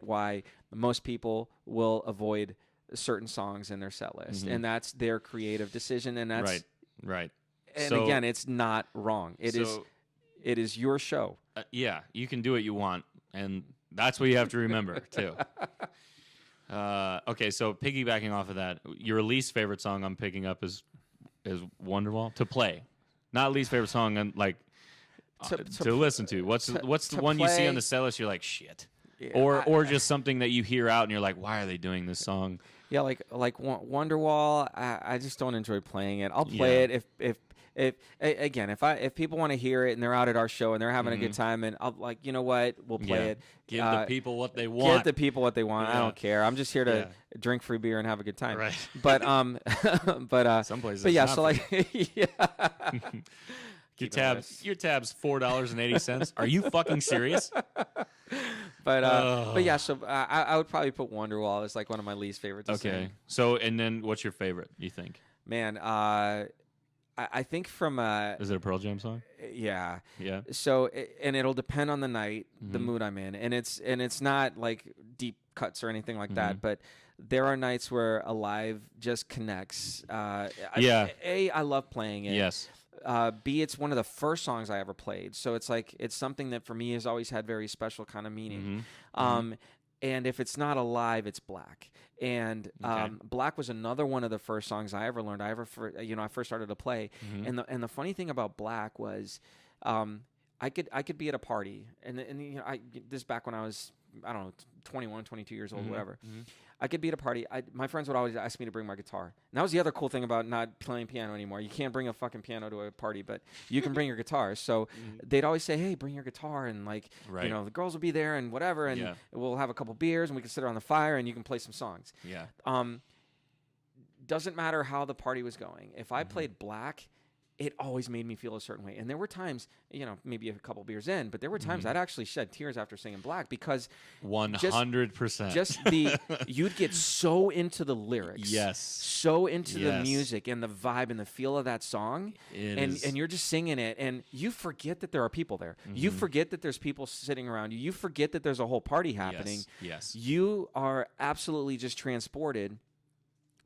why most people will avoid certain songs in their set list, and that's their creative decision, and that's right. And again, it's not wrong. It is your show. You can do what you want, and that's what you have to remember too. Okay, so piggybacking off of that, your least favorite song I'm picking up is Wonderwall to play, not least favorite song and like to listen to. What's the one you see on the set list? You're like shit, or just something that you hear out and you're like, why are they doing this song? Yeah, like Wonderwall. I just don't enjoy playing it. I'll play it if people want to hear it and they're out at our show and they're having a good time, and I'll like, you know what, we'll play it. Give the people what they want. Give the people what they want. I don't care. I'm just here to drink free beer and have a good time. Right. But some places. But so like your tab's $4.80. Are you fucking serious? But yeah, so I would probably put Wonderwall as like one of my least favorites. Okay. So and then what's your favorite? You think? Man, I think from is it a Pearl Jam song? Yeah. Yeah. So and it'll depend on the night, the mood I'm in, and it's not like deep cuts or anything like that, but there are nights where Alive just connects. I love playing it. Yes. B, it's one of the first songs I ever played, so it's like it's something that for me has always had very special kind of meaning. And if it's not alive, it's Black. And Black was another one of the first songs I ever learned. I first started to play. And the funny thing about Black was, I could be at a party, and this back when I was, I don't know, 21, 22 years old, whatever. I could be at a party. My friends would always ask me to bring my guitar. And that was the other cool thing about not playing piano anymore. You can't bring a fucking piano to a party, but you can bring your guitar. So they'd always say, hey, bring your guitar. And the girls will be there and whatever. And we'll have a couple beers and we can sit around the fire and you can play some songs. Yeah. Doesn't matter how the party was going. If I played Black, it always made me feel a certain way. And there were times, maybe a couple beers in, but there were times I'd actually shed tears after singing Black because 100%. You'd get so into the lyrics. Yes. So into the music and the vibe and the feel of that song. And you're just singing it and you forget that there are people there. You forget that there's people sitting around you. You forget that there's a whole party happening. Yes. You are absolutely just transported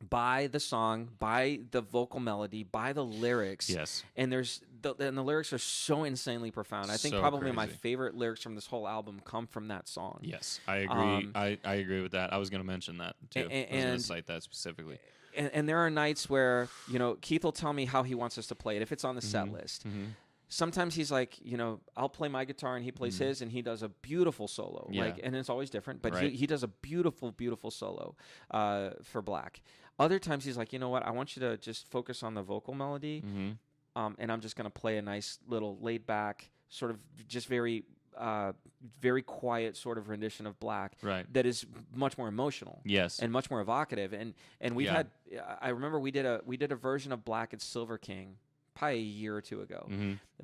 by the song, by the vocal melody, by the lyrics. Yes. And the lyrics are so insanely profound. I think probably my favorite lyrics from this whole album come from that song. Yes, I agree. I agree with that. I was going to mention that too. I was going to cite that specifically. And there are nights where, Keith will tell me how he wants us to play it if it's on the set list. Sometimes he's like, I'll play my guitar and he plays his and he does a beautiful solo. And it's always different, but he does a beautiful, beautiful solo for Black. Other times he's like, you know what? I want you to just focus on the vocal melody, and I'm just going to play a nice little laid back, sort of just very, very quiet sort of rendition of Black that is much more emotional, and much more evocative. And we've had, I remember we did a version of Black at Silver King probably a year or two ago.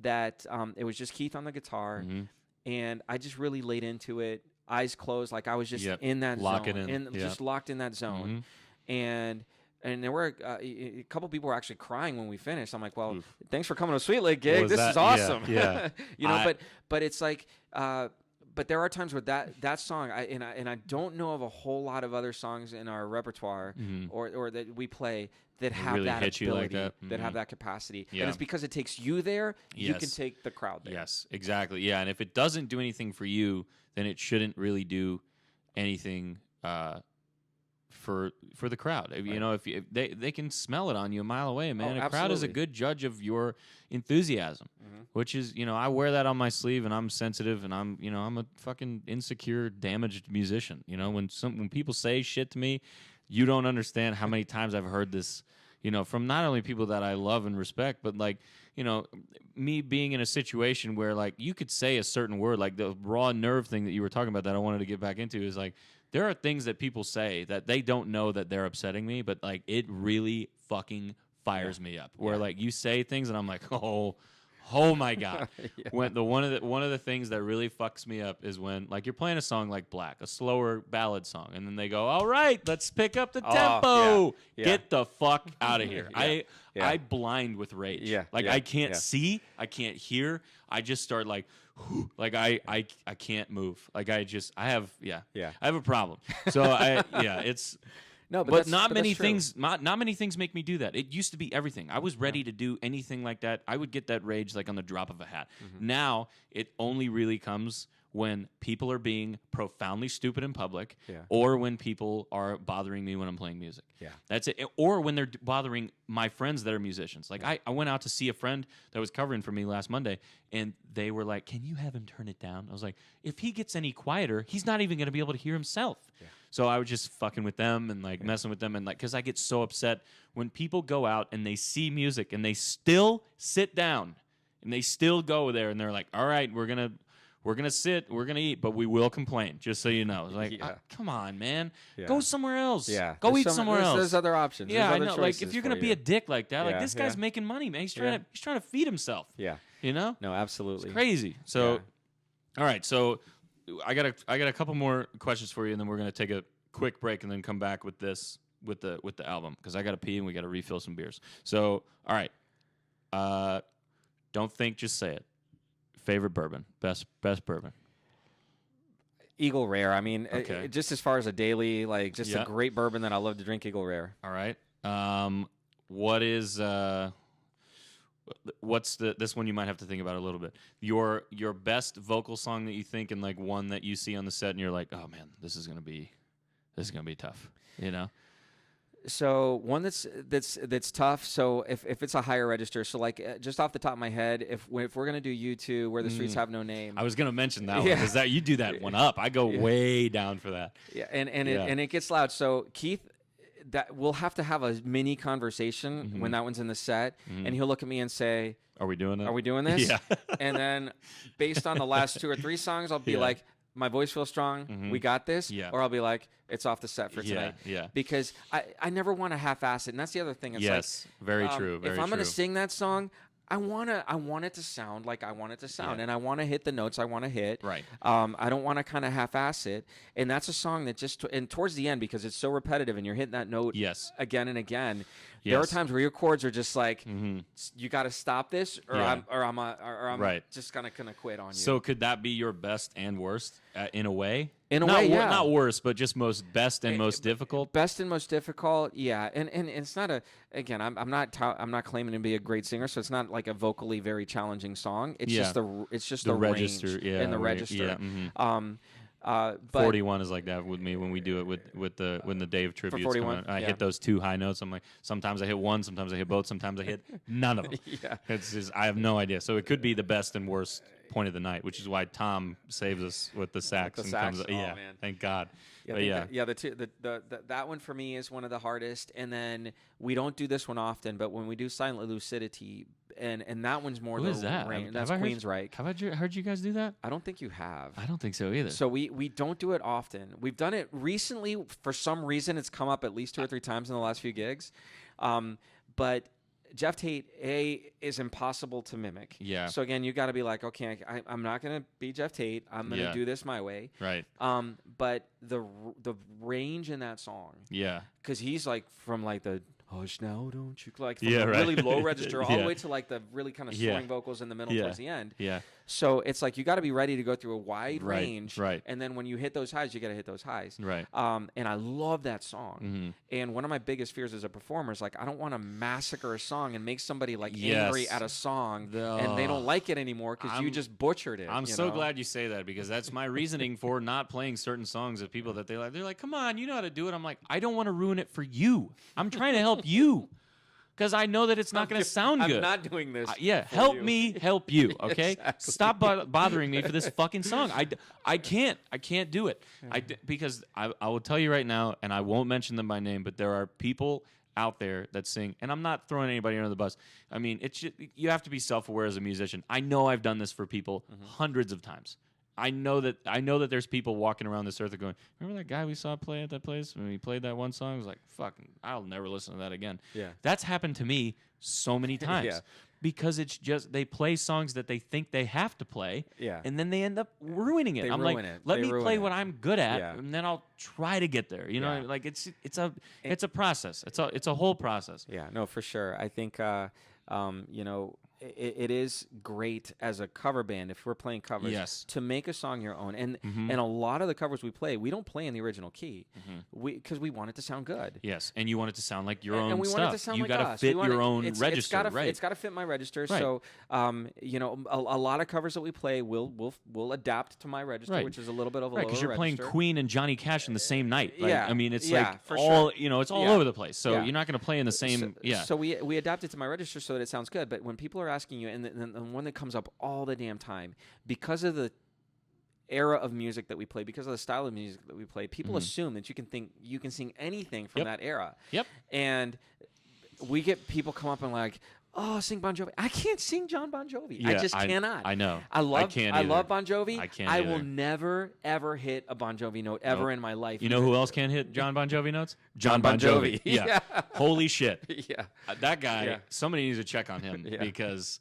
That it was just Keith on the guitar, and I just really laid into it, eyes closed, like I was just in that zone, just locked in that zone. And there were a couple people were actually crying when we finished. I'm like, well, thanks for coming to a Sweet Lake gig. This is awesome. Yeah. But it's like, but there are times where that song, I don't know of a whole lot of other songs in our repertoire or that we play that have really that hit ability, you like that have that capacity. And it's because it takes you there. You can take the crowd there. Yes, exactly. Yeah, and if it doesn't do anything for you, then it shouldn't really do anything for the crowd. If they can smell it on you a mile away, man. A crowd is a good judge of your enthusiasm, which is, I wear that on my sleeve, and I'm sensitive, and I'm a fucking insecure, damaged musician. When people say shit to me, you don't understand how many times I've heard this, from not only people that I love and respect, but me being in a situation where you could say a certain word, like the raw nerve thing that you were talking about that I wanted to get back into is there are things that people say that they don't know that they're upsetting me, but it really fucking fires me up. Where you say things and I'm like, oh my God. When one of the things that really fucks me up is when you're playing a song like Black, a slower ballad song, and then they go, all right, let's pick up the tempo. Get the fuck out of here. I blind with rage. I can't see, I can't hear. I just start I can't move. I have a problem. So it's no, but not many things. Not many things make me do that. It used to be everything. I was ready to do anything like that. I would get that rage on the drop of a hat. Now it only really comes when people are being profoundly stupid in public, or when people are bothering me when I'm playing music. That's it. Or when they're bothering my friends that are musicians. I went out to see a friend that was covering for me last Monday, and they were like, "Can you have him turn it down?" I was like, "If he gets any quieter, he's not even going to be able to hear himself." So I was just fucking with them and messing with them, and because I get so upset when people go out and they see music and they still sit down and they still go there and they're like, "All right, we're gonna sit, we're gonna eat, but we will complain." Just so you know, come on, man, go somewhere else. Go eat somewhere else. There's other options. Yeah, I know. If you're gonna be a dick like that, this guy's making money, man. He's trying to feed himself. No, absolutely. It's crazy. So, all right, so I got a couple more questions for you, and then we're gonna take a quick break and then come back with this with the album because I gotta pee and we gotta refill some beers. So, all right, don't think, just say it. Favorite bourbon, best bourbon. Eagle Rare. I mean, just as far as a daily, a great bourbon that I love to drink. Eagle Rare. All right. What is what's this one you might have to think about a little bit. Your best vocal song that you think, and like one that you see on the set and you're like, oh man, this is gonna be tough. You know. So one that's tough. So if it's a higher register, so like just off the top of my head, if we're gonna do U2, Where the Streets Have No Name, I was gonna mention that one because that you do that one up. I go way down for that. Yeah, and it gets loud. So Keith, that we'll have to have a mini conversation when that one's in the set, and he'll look at me and say, "Are we doing it? Are we doing this?" Yeah. And then based on the last 2 or 3 songs, I'll be like, my voice feels strong. We got this. Yeah. Or I'll be like, it's off the set for tonight. Yeah. Because I never want to half-ass it, and that's the other thing. It's yes. Very true. Very if I'm going to sing that song, I want it to sound like I want it to sound, and I want to hit the notes I want to hit. Right. I don't want to kind of half-ass it, and that's a song that just and towards the end, because it's so repetitive and you're hitting that note again and again. There are times where your chords are just like, you got to stop this, or I'm just gonna quit on you. So could that be your best and worst in a way? In a way, yeah. Not worst, but just most best and most difficult. Best and most difficult, yeah. And it's not again. I'm not claiming to be a great singer, so it's not like a vocally very challenging song. It's just the register, range and the register. But 41 is like that with me when we do it when the Dave tributes come out. I hit those 2 high notes. I'm like, sometimes I hit one, sometimes I hit both, sometimes I hit none of them. It's just, I have no idea. So it could be the best and worst point of the night, which is why Tom saves us with the sax. Man. Thank God. That one for me is one of the hardest. And then we don't do this one often, but when we do Silent Lucidity, and that one's more Who is that? That's Queensryche. Have I heard you guys do that? I don't think you have. I don't think so either. So we don't do it often. We've done it recently. For some reason, it's come up at least 2 or 3 times in the last few gigs. But Jeff Tate, is impossible to mimic. Yeah. So again, you got to be like, okay, I'm not going to be Jeff Tate. I'm going to do this my way. Right. But the range in that song. Yeah. Because he's like from like the hush now, don't you, like from the really low register all the way to like the really kind of soaring vocals in the middle towards the end. Yeah. So it's like you got to be ready to go through a wide range. Right. And then when you hit those highs, you got to hit those highs. Right. And I love that song. And one of my biggest fears as a performer is like, I don't want to massacre a song and make somebody like angry at a song and they don't like it anymore because you just butchered it. I'm so glad you say that, because that's my reasoning for not playing certain songs of people that they like. They're like, come on, you know how to do it. I'm like, I don't want to ruin it for you. I'm trying to help you. Because I know that it's not going to sound good. I'm not doing this. Help me help you, okay? Exactly. Stop bothering me for this fucking song. I can't do it. Because I will tell you right now, and I won't mention them by name, but there are people out there that sing, and I'm not throwing anybody under the bus. I mean, it's just, you have to be self-aware as a musician. I know I've done this for people hundreds of times. I know that there's people walking around this earth that going, remember that guy we saw play at that place when we played that one song? I was like, fucking, I'll never listen to that again. Yeah. That's happened to me so many times. Because it's just, they play songs that they think they have to play, and then they end up ruining it. Let me play what I'm good at, and then I'll try to get there. You know, like it's a process. It's a whole process. Yeah, no, for sure. I think you know, it is great as a cover band if we're playing covers to make a song your own. And a lot of the covers we play, we don't play in the original key because we want it to sound good. Yes, and you want it to sound like your own and we stuff. Want it to sound you like got to fit your own register. It's got to fit my register. Right. So you know, a lot of covers that we play will adapt to my register, which is a little bit of a lower register. Because you're playing Queen and Johnny Cash in the same night. Right? Yeah, I mean, it's like all you know, it's all over the place. So you're not going to play in the same. So we adapt it to my register so that it sounds good. But when people are asking you, and one that comes up all the damn time, because of the era of music that we play, because of the style of music that we play, people assume that you can sing anything from that era. Yep. And we get people come up and like, oh, sing Bon Jovi. I can't sing John Bon Jovi. Yeah, I just cannot. I know. I love Bon Jovi. I can't. I will never ever hit a Bon Jovi note ever in my life. You know who else can't hit John Bon Jovi notes? John Bon Jovi. Yeah. Holy shit. Yeah. That guy. Somebody needs to check on him because.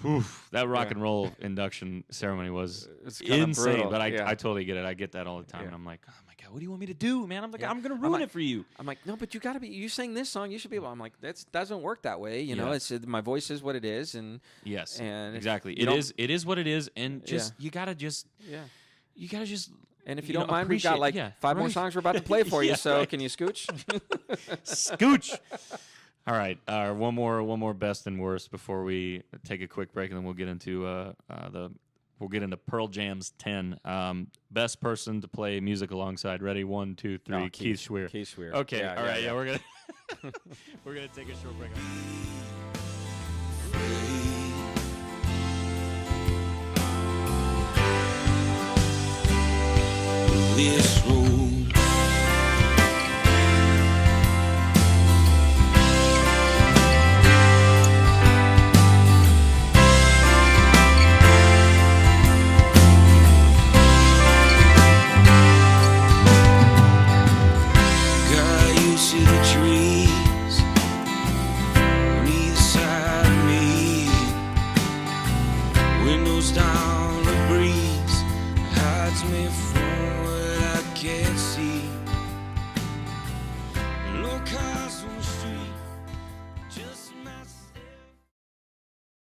Whew, that rock and roll induction ceremony was insane, brutal. But I totally get it. I get that all the time, and I'm like, oh my god, what do you want me to do, man? I'm like, I'm gonna ruin it for you. I'm like, no, but you gotta be. You sang this song, you should be able. I'm like, that doesn't work that way. You know, it's my voice is what it is, and and exactly, it is what it is, and just you gotta just. And if you don't mind, we've got like 5 more songs we're about to play for you. So can you scooch? Scooch. All right, one more best and worst before we take a quick break, and then we'll get into Pearl Jam's 10. Best person to play music alongside. Ready? 1, 2, 3. Keith Schwer. Keith Schwer. Okay. All right. Yeah, we're gonna we're gonna take a short break. This road, got used to the trees on either side of me. Windows down, the breeze hides me from what I can't see. Look how